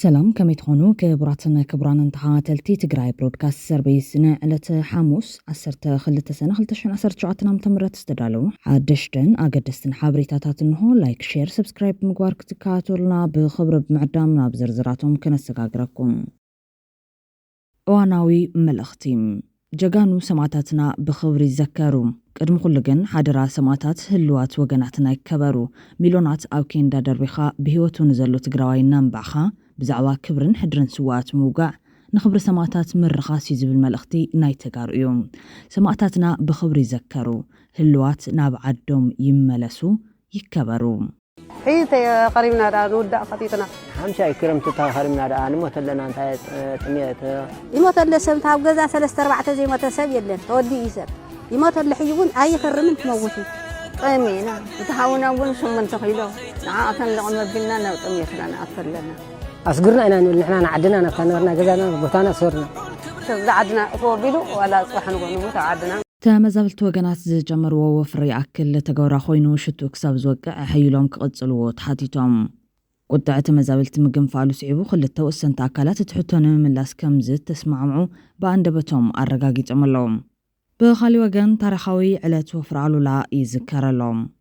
سلام كم يتخونو كبراتنا كبران تخاتلتي تقراي برودكاست سربيس نعلة حاموس عسرت خلت سنة خلتشن عسرت شعاتنا متمرت استدالو عادشتن اقدستن حابريتاتاتن هو لايك شير سبسكرايب مقوار كتكاتولنا بخبر بمعدامنا بزرزراتهم كنسقاقركم واناوي ملختيم جاقانو سماتاتنا بخبر يذكرو قدم خلقن حادرا سماتات هلوات وقناتنا يكبرو ميلونات او كيندا دربخا بهيوتو نزلو تقراوي نامبعخا بزعوا كبرن حدرن سوات موقع نخبر سماتات مرخاس يزب الملختي نايتقار يوم سماتاتنا بخبر يذكرو هلوات ناب عدوم يملسو يكبرو حيث قريبنا دا نودع خطيتنا همشي كرمت تا خرمنا دا نموت لنا انت تميت يموت اللي سمتها بجزا 3-4 زي ما تسب يلن تودي يسب يموت اللي حيون اي خرمن تموتوا قيمينا وتحاولنا نقول من تخيلوا عاقن لعمر بينا لو تميتنا اكثر لنا أصغرنا إن نحن عدنا نفنرنا جزانا بطانا صرنا عدنا فوبيلو ولا صح نقول عدنا تمازلت وقنات زجمر ووفري أكل تجورا خوينو شتو كسب زوج حيلهم كقصلو تحتيتهم قطعة مازلت مجن فعلو سعيبو خلت توسن تأكلات تحطون من لاس كم زت تسمعوا بعندبتهم الرجاجي تعملهم بخالي وقن تاريخوي على توفر على لا يذكر لهم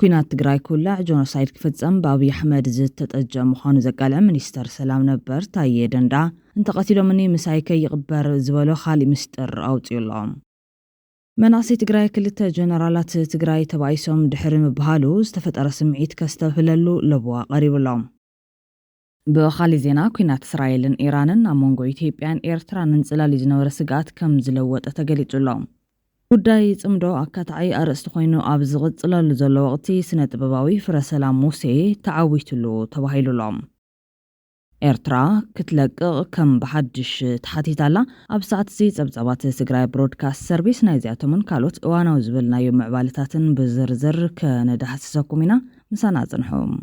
كينات تقراي كلها جونوسايد كفتزم بابي أحمد زت تتأجى مخانو زقالع منيستر سلام نبر تايي دندا انت قتلو مني مسايكي يقبر زوالو خالي مستر أو تيولهم مناسي تقراي كلتا جنرالات تقراي تبايسهم دحرم بهالو استفتر سمعيت كاستوهللو لبوا قريب لهم بخالي زينا كينات إسرائيل إيران أمونغو إثيوبيان إيرتران نزلالي جنور سقات كم زلوات أتقليج لهم ጉዳይ ጽምዶ አካታይ አርእስት ኮይኑ ኣብ ዝቕጽለሉ ዘሎ ወቕቲ ስነ ጥበባዊ ፍረሰላም ሙሴ ተዓዊትሉ ተባሂሉሎም ኤርትራ ክትለቅቕ ከም በሓድሽ ተሓቲታላ ኣብ ሰዓት እዚ ጸብጸባት ትግራይ ብሮድካስት ሰርቪስ ናይ ዚኣቶምን ካልኦት እዋናዊ ዝብልናዮ ምዕባለታትን ብዝርዝር ከነዳሕስሰኩም ኢና ምሳና ጽንሖም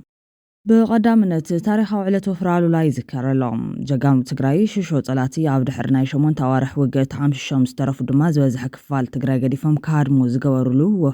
بقدامنت تاريخ وعلة وفرالو لا يذكرلهم جاقام تقراي ششو صلاتي عبد حرناي شمون توارح وقت عام الشمس طرف دماز وزح كفال تقراي قديفهم كهارمو زقورلو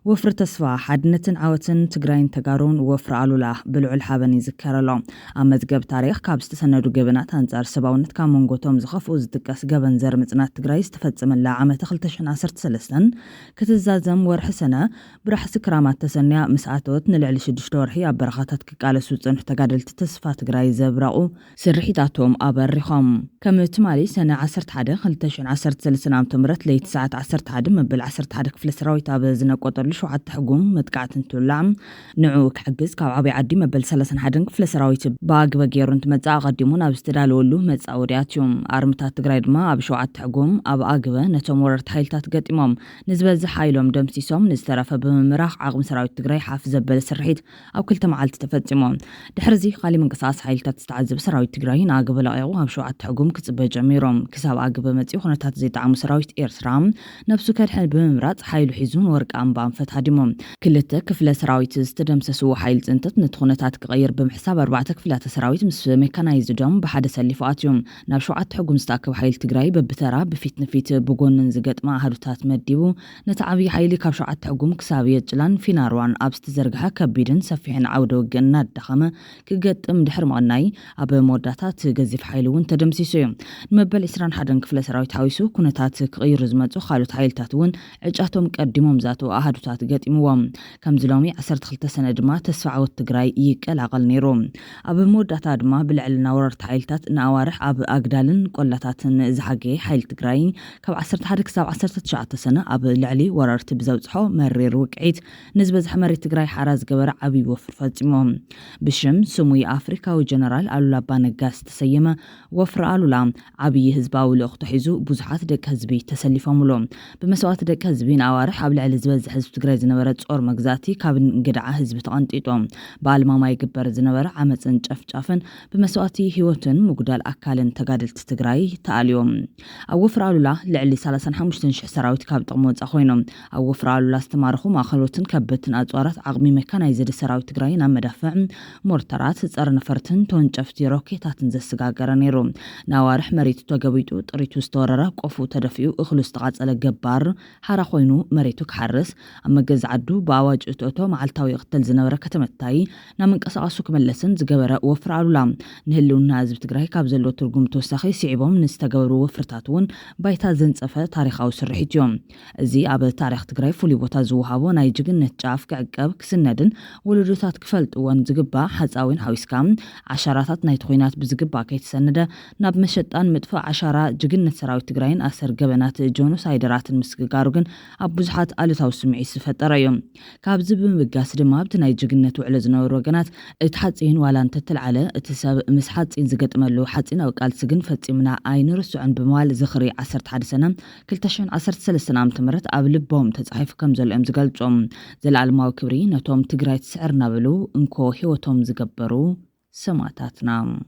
وفر تصفى حدنتن عوتن تقراين تقارون وفر علولا بلعو الحابن يذكرلهم أما زقاب تاريخ كابست سندو قبنات هنزار سباونت كامونغوتوم زخف وزدقاس قبن زرمتنات تقراي استفدت من لا عام تخلتشن عسرت سلسن كتزازم ورح سنة برح سكرامات تسنيا مساعتوت نلعلي شدش دورحي عبرخاتات كقال سوزن تقادل تتصفى تقراي زبراؤو سرحيتاتهم أبرخهم كم تمالي سنة عسرت حدا خلتشن عسرت سلسن عام تمرت ليت ساعت عسرت حدا مبل عسرت حدا كفلسراوي تابزنا قطر شو عاد تحقوم متقعتن تولعم نعوك حجز كاب عبي عدي مبل سلسن حدن كفل سراويت باق بقيرون تمتزع قديمون أبستدال ولو متزع ورياتيوم أرمتات تقرايد ما أبشو عاد تحقوم أب أقبة نتوم ورد حيلتات قديمهم نسبة زحايلهم دمسيسهم نسترافة بمراخ عقم سراويت تقراي حافظ بل سرحيت أو كل تمعال تتفتمون دحرزي خالي من قصاص حيلتات تستعذب سراويت تقراين أقبة لأيغو أبشو عاد تحقوم كتب جميرهم كساب أقبة متيو خناتات زي تعامو سراويت إيرسرام نفسو كالحل بمرات حيلو حيزون ورق أنبام فتح ديمهم كلتا كفلة سراويت استدمسسو حيل زنتت نتخونتات كغير بمحساب 4 كفلات سراويت مس ميكانايز دوم بحد سلفاتيوم نابشوعات حقوم ستاكب حيل تقراي ببترا بفيت نفيت بقون زقت مع هادوتات مديبو نتعبي حيلي كابشوعات حقوم كسابية جلان في ناروان أبست زرقها كبيدن سفيحن عودو جنات دخمة كقت مدحر مغناي أب موداتات قزيف حيلون تدمسيسو نمبل إسران حدن كفلة سراويت حاويسو كونتات كغير زمتو خالوت حيل تاتون عجاتهم كقدمهم زاتو أهادوتات قدموهم كم زلومي 12 سنة دما تسفع والتقراي يقل عقل نيروم أب مودة دما بالعلنا وررت حيلتات ناوارح أب أقدالن قلتات زحقي حيل تقراين كب 19 سنة أب العلي وررت بزوجحو مرير وقعيت نسبة زحمري تقراي حراز قبر عبي وفر فاتمهم بشم سموي أفريكا وجنرال ألولا بانقاس تسيما وفر ألولا عبي هزباو لأخت حيزو بوزحات دك هزبي تسلفهم لهم بمسوات دك هزبي ناوارح أب العلي زبز حزب تقراي زنورت صور مجزاتي كابن قدعة حزب تقنطيطهم بعلما ما يكبر زنور عمتن جفجافن بمسواتي هيوتن مقدال أكالن تقادل تتقراي تاليوم أو وفرالولا لعلي 35 شح سراويت كاب طموز أخوينهم أو وفرالولا استمارخو ما خلوتن كبتن أزوارات عقمي مكانا يزيد سراويت تقراي نام مدافع مورترات تصار نفرتن تونجفتي روكيتاتن زسقاقر نيرو نوارح مريتو تقبيتو طريتو استوررا قفو تدفيو اخلو استغاز على جبار حارا خوينو مريتو كحرس أمجز عدو بأواج أتوتو مع التاوي اقتل زنورة كتمتاي نامن قصاصو كملسن زجبرة وفر علولام نهلو الناز بتجري كابزلو ترجم توسخي سعيبهم نستجبروا وفرتاتون بايتا زنصفة تاريخ أو سرحيت يوم زي عبر تاريخ تجري فولي وتازوها ونايجن نتشاف كعقب كسندن ولدوتات كفلت وان زجبا حزاوين حويسكام عشرات نايتخوينات بزجبا كيتسنده ناب مشطان مدفع عشرة ججن سراوي تجرين أثر جبنات جونوسايدرات المسكجاروجن أبوزحات ألتاو سمعي سفتريوم كابز بمجاس دمابت نايجن وعلزنا وروجنات اتحاتين ولا انت تلعله اتساب مسحات إن زجت ملو حاتين أو قال سجن فتمنا عين رسعن بموال زخري 11 سنة كلتشن 13 سنة تمرت قبل بوم تصحيف كم زل أمزجلتهم زل على كبري نتوم تجريت سعرنا بلو انكو هوتهم زجبروا سماتاتنا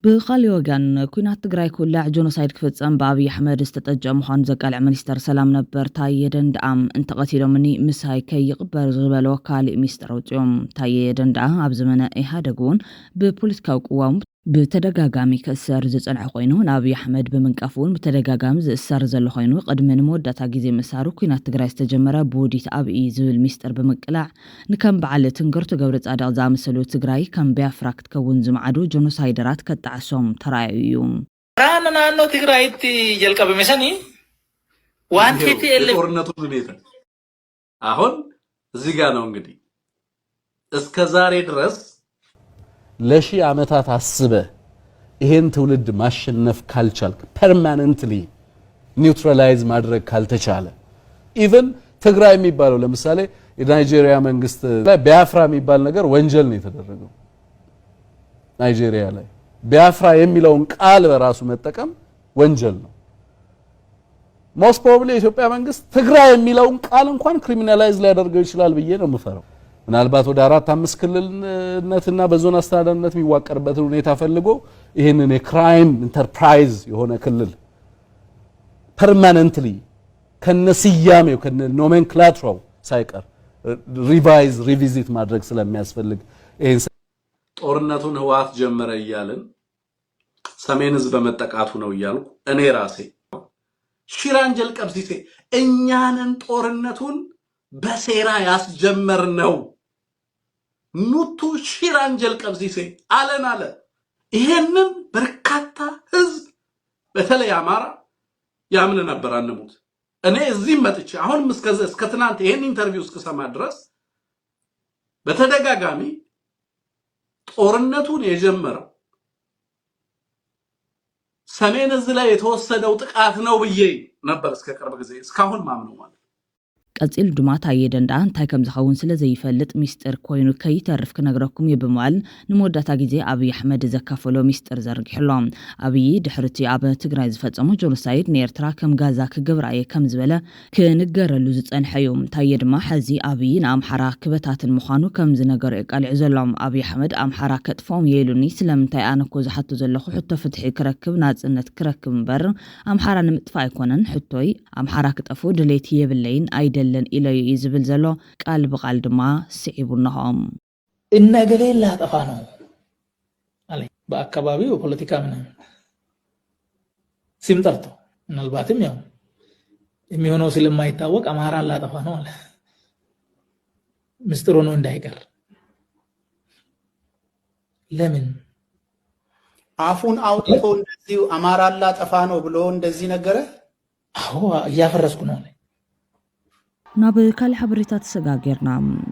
بخالي وجن كنا تجري كل جونوسايد كفتن بابي أحمد استتجه مخان زقال منستر سلام نبر تايدن دعم انتقتيلو مني مسهاي كي يقبر زغبالو كالي ميستر وجوم تايدن دعم عبزمنا إيهادقون ببوليتكاو قوام بتدقاقامي كأسر زيزان خوينو نابي أحمد بمنقافون بتدقاقام زيسر زلو خوينو قد من مودة تاقيزي مسارو كنا تجري استجمرا بوديت أبي زول ميستر بمقلع نكم بعلة تنقرتو قورت أدال زامسلو تجري كم بيافراك تكون زمعادو جونوسايدرات كتعسوم ترايوم رانا نانو تجري يلقى بمساني وانتي تيلي ورنتو زنيتا አሁን እዚህ ጋር ነው እንግዲህ እስከ ዛሬ ድረስ ለሺ ዓመታት አስበ ይሄን ትውልድ ማሸነፍ ካልቻልክ ፐርማነንትሊ ኒውትራላይዝ ማድረግ ካልተቻለ ኢቭን ትግራይ የሚባለው ለምሳሌ የናይጄሪያ መንግስት ላይ ቢያፍራ የሚባል ነገር ወንጀል ነው የተደረገው ናይጄሪያ ላይ ቢያፍራ የሚለውን ቃል በራሱ መጠቀም ወንጀል ነው ሞስት ፕሮባብሊ የኢትዮጵያ መንግስት ትግራይ የሚለውን ቃል እንኳን ክሪሚናላይዝ ሊያደርገው ይችላል ብዬ ነው የምፈራው ምናልባት ወደ 4-5 ክልልነትና በዞን አስተዳደርነት የሚዋቀርበት ሁኔታ ፈልጎ ይሄንን የክራይም ኢንተርፕራይዝ የሆነ ክልል ፐርማነንትሊ ከነስያሜው ከኖሜንክላቸራው ሳይቀር ሪቪዚት ማድረግ ስለሚያስፈልግ ይሄን ጦርነቱን ህዋት ጀመረ ይያልን ሰሜን ህዝብ በመጠቃቱ ነው ይያልኩ እኔ ራሴ ሽራንጀል ቀብሲሴ እኛንን ጦርነቱን በሴራ ያስጀመርነው ኑቱ ሽራንጀል ቀብሲሴ አለን አለ ይሄንን በርካታ ህዝብ በተለይ አማራ ያምን ነበር አንሙት እኔ እዚህ መጥቼ አሁን እስከ ትናንት ይሄን ኢንተርቪው እስከሰማ ድረስ በተደጋጋሚ ጦርነቱን የጀመረው ሰሜን እዝ ላይ የተወሰደው ጥቃት ነው ብዬ ነበር እስከ ቅርብ ጊዜ እስካሁን ማምነው ማለት ቀጽል ዱማታ የደንዳ እንታይ ከም ዝኸውን ስለ ዘይፈልጥ ሚስጥር ኮይኑ ከይተርፍ ክነግረኩም ይብማል ንሞዳታ ጊዜ አብይ አሕመድ ዘካፈሎ ሚስጥር ዘርግሕሎም አብይ ድሕርቲ አብ ትግራይ ዝፈጸሙ ጆኖሳይድ ንኤርትራ ከም ጋዛ ክገብራየ ከም ዝበለ ክንገረሉ ዝጸንሐዮም እንታይ ድማ ሕዚ አብይ ንአምሓራ ክበታትን ምዃኑ ከም ዝነገሩ ቃልዕ ዘሎም አብይ አሕመድ አምሓራ ከጥፎም የሉኒ ስለምንታይ አነኮ ዝሓቱ ዘለኹ ሕቶ ፍትሒ ክረክብ ናጽነት ክረክብ እምበር አምሓራ ንምጥፋ ኣይኮነን ሕቶይ አምሓራ ክጠፉ ድሌት የብለይን አይደ ለን ኢለዩ ይዝብል ዘሎ ቃል በቃል ድማ ስዒቡናሆም እነገሌ ላጠፋ ነው አለ በአካባቢው ፖለቲካ ምናምን ሲም ጠርቶ ምናልባትም ያው የሚሆነው ስለማይታወቅ አማራ ላጠፋ ነው አለ ምስጢሩ ነው እንዳይቀር ለምን አፉን አውጥቶ እንደዚህ አማራ ላጠፋ ነው ብሎ እንደዚህ ነገረ አዎ ያፈረስኩ ነው አለ ናብ ካሊ ሓበሬታት ተሰጋገርና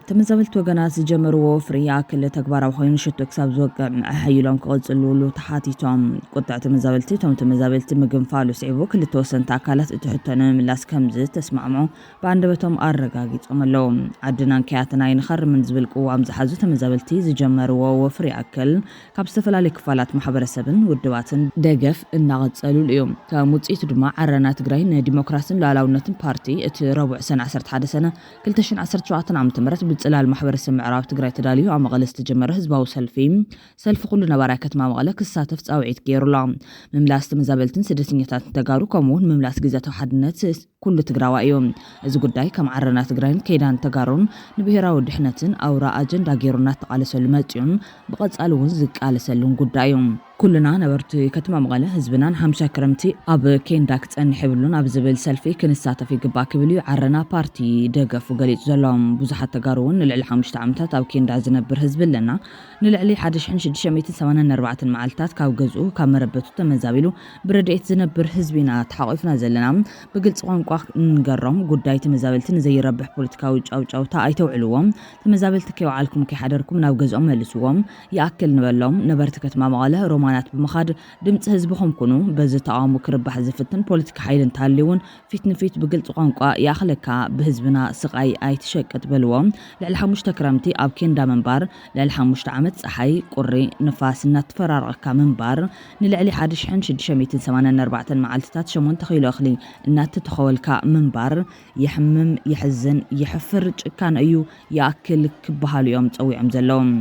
ተመዛበልቲ ወገናት ዝጀመርዎ ፍሪ ኣክል ተግባራዊ ኮይኑ ሽቶ ክሳብ ዝወቅዕ ሓይሎም ክቕፅልሉ ተሓቲቶም ቁጥዕ ተመዛበልቲ እቶም ተመዛበልቲ ምግንፋሉ ስዒቡ ክልተ ወሰንቲ ኣካላት እቲ ሕቶ ንምምላስ ከምዝ ተስማዕምዑ ብኣንደበቶም ኣረጋጊፆም ኣለዉ ዓድናን ከያትና ይንኸርምን ዝብል ቅዋም ዝሓዙ ተመዛበልቲ ዝጀመርዎ ወፍሪ ኣክል ካብ ዝተፈላለዩ ክፋላት ማሕበረሰብን ውድባትን ደገፍ እናቐፀሉሉ እዮም ከም ውፅኢቱ ድማ ዓረና ትግራይ ንዲሞክራሲን ሉኣላውነትን ፓርቲ እቲ ረቡዕ ሰነ 11 سنة 2017 عام تمرت بالصلال محبرسب ምዕራብ ትግራይ ተዳልዩ ኣብ መቐለ ዝተጀመረ ህዝባዊ ሰልፊ ኩሉ ነባራይ ከተማ መቐለ ክሳተፍ ጻውዒት ገይሩላ ምምላስ ተመዛበልትን ስደተኛታትን ተጋሩ ከምኡውን ምምላስ ግዛታዊ ሓድነት ኩሉ ትግራዋይ እዩ እዚ ጉዳይ ከም ዓረና ትግራይን ከይዳን ተጋሩን ንብሔራዊ ድሕነትን አውራ አጀንዳ ገይሩና ተቃለሰሉ መጽዩን በቀጻሉ እውን ዝቃለሰሉን ጉዳይ እዩ ኩልና ነበርቲ ከተማ መቐለ ህዝብናን 50 ክረምቲ ኣብ ኬንዳ ክጸንሕ ይብሉን ኣብ ዝብል ሰልፊ ክንሳተፍ ይግባእ ክብል ዓረና ፓርቲ ደገፉ ገሊጹ ዘሎም ብዙሓት ተጋሩውን ንልዕሊ 5 ዓመታት ኣብ ኬንዳ ዝነብር ህዝቢ ኣለና ንልዕሊ 1684 መዓልታት ካብ ገዝኡ ካብ መረበቱ ተመዛቢሉ ብረድኤት ዝነብር ህዝቢና ተሓቂፍና ዘለና ብግልጽ ቋንቋ ንገሮም ጉዳይ ተመዛበልትን ዘይረብሕ ፖለቲካዊ ጫውጫውታ ኣይተውዕልዎም ተመዛበልቲ ከይዋዓልኩም ከይሓደርኩም ናብ ገዝኦም መልስዎም ይኣክል ንበሎም ነበርቲ ከተማ መቐለ ሮማናት ብምኻድ ድምጽ ህዝብኹም ኩኑ በዚ ተቃውሞ ክርባሕ ዝፍትን ፖለቲካ ሓይልን ታልዩን ፊት ንፊት ብግልጽ ቋንቋ ያኽለካ ብህዝብና ስቃይ ኣይትሸቀጥ በልዎም ልዕሊ 5 ክረምቲ ኣብ ኬንዳ መንባር ልዕሊ 5 ዓመት ፀሓይ ቁሪ ንፋስ እናተፈራረቐካ መንባር ንልዕሊ 1684 መዓልትታት 8 ኪሎ እኽሊ እናተተኸወልካ መንባር ይሕምም ይሕዝን ይሕፍር ጭካን እዩ ይኣክል ክበሃሉ እዮም ፀዊዖም ዘለዎም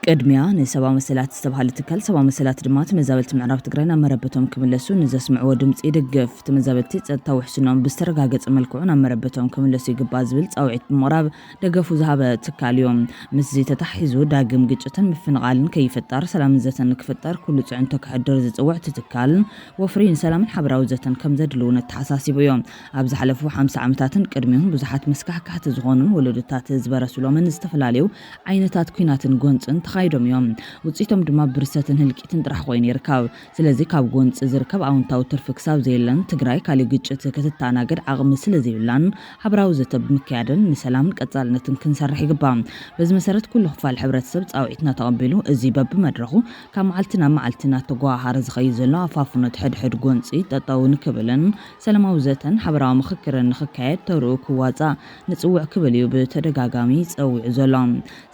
ቅድሚያ ንሰብኣዊ መሰላት ዝተባሃለ ትካል ሰብኣዊ መሰላት ድማ ተመዛበልቲ ምዕራብ ትግራይ ናብ መረበቶም ክምለሱ ንዘስምዕዎ ድምፂ ይድግፍ ተመዛበልቲ ፀጥታዊ ውሕስኖም ብዝተረጋገፀ መልክዑ ናብ መረበቶም ክምለሱ ይግባእ ዝብል ፃውዒት ብምቕራብ ደገፉ ዝሃበ ትካል እዮም ምስ ተታሒዙ ዳግም ግጭትን ምፍንቓልን ከይፍጠር ሰላምን ዘተን ክፍጠር ኩሉ ፅዕንቶ ክሕድር ዝፅውዕ ትካል ወፍሪ ንሰላምን ሓበራዊ ዘተን ከም ዘድልው ተሓሳሲቡ እዮም ኣብ ዝሓለፉ 50 ዓመታትን ቅድሚهم ብዙሓት መስካሕካሕቲ ዝኾኑ ወለዶታት ዝበረስሎምን ዝተፈላለዩ ዓይነታት ኩናትን ጎንፅን ተኻይዶም እዮም ውጽኢቶም ድማ ብርሰትን ህልቂትን ጥራሕ ኮይኑ ይርከብ ስለዚ ካብ ጎንጽ ዝርከብ ኣውንታዊ ትርፊ ክሳብ ዘየለን ትግራይ ካሊ ግጭት ከተተኣናገድ ዓቕሚ ስለዘይብላን ሓበራዊ ዘተ ብምክያድን ንሰላምን ቀጻልነትን ክንሰርሕ ይግባእ በዚ መሰረት ኩሉ ክፋል ሕብረተሰብ ጻውዒትና ተቐቢሉ እዚ በብመድረኹ ካብ መዓልትና መዓልትና ተጓሃረ ዝኸይድ ዘሎ ኣፋፍኖት ሕድሕድ ጎንፂ ጠጠው ንክብልን ሰላማዊ ዘተን ሓበራዊ ምክክርን ንክካየድ ተርኡ ክዋፃእ ንጽውዕ ክብል እዩ ብተደጋጋሚ ፀዊዑ ዘሎ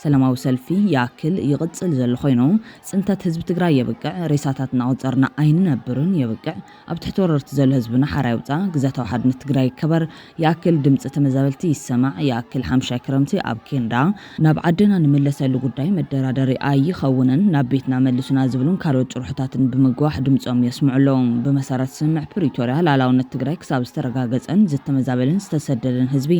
ሰላማዊ ሰልፊ ያክል ይቅጽል ዘሎ ኮይኑ ጽንታት ህዝብ ትግራይ የብቅዕ ሬሳታትና ቆጸርና ኣይንነብርን የብቅዕ ኣብ ትሕቲ ወረርቲ ዘሎ ህዝብና ሓራይ ውፃ ግዛታዊ ሓድነት ትግራይ ከበር ያክል ድምጽ ተመዛበልቲ ይሰማዕ ያክል 50 ክረምቲ ኣብ ኬንዳ ናብ ዓድና ንመለሰሉ ጉዳይ መደራደሪ ኣይኸውንን ናብ ቤትና መልሱና ዝብሉን ካልኦት ጭርሕታትን ብምግዋሕ ድምጾም የስምዑሎም ብመሰረት ስምዕ ፕሪቶሪያ ላላውነት ትግራይ ክሳብ ዝተረጋገፀን ዝተመዛበልን ዝተሰደደን ህዝቢ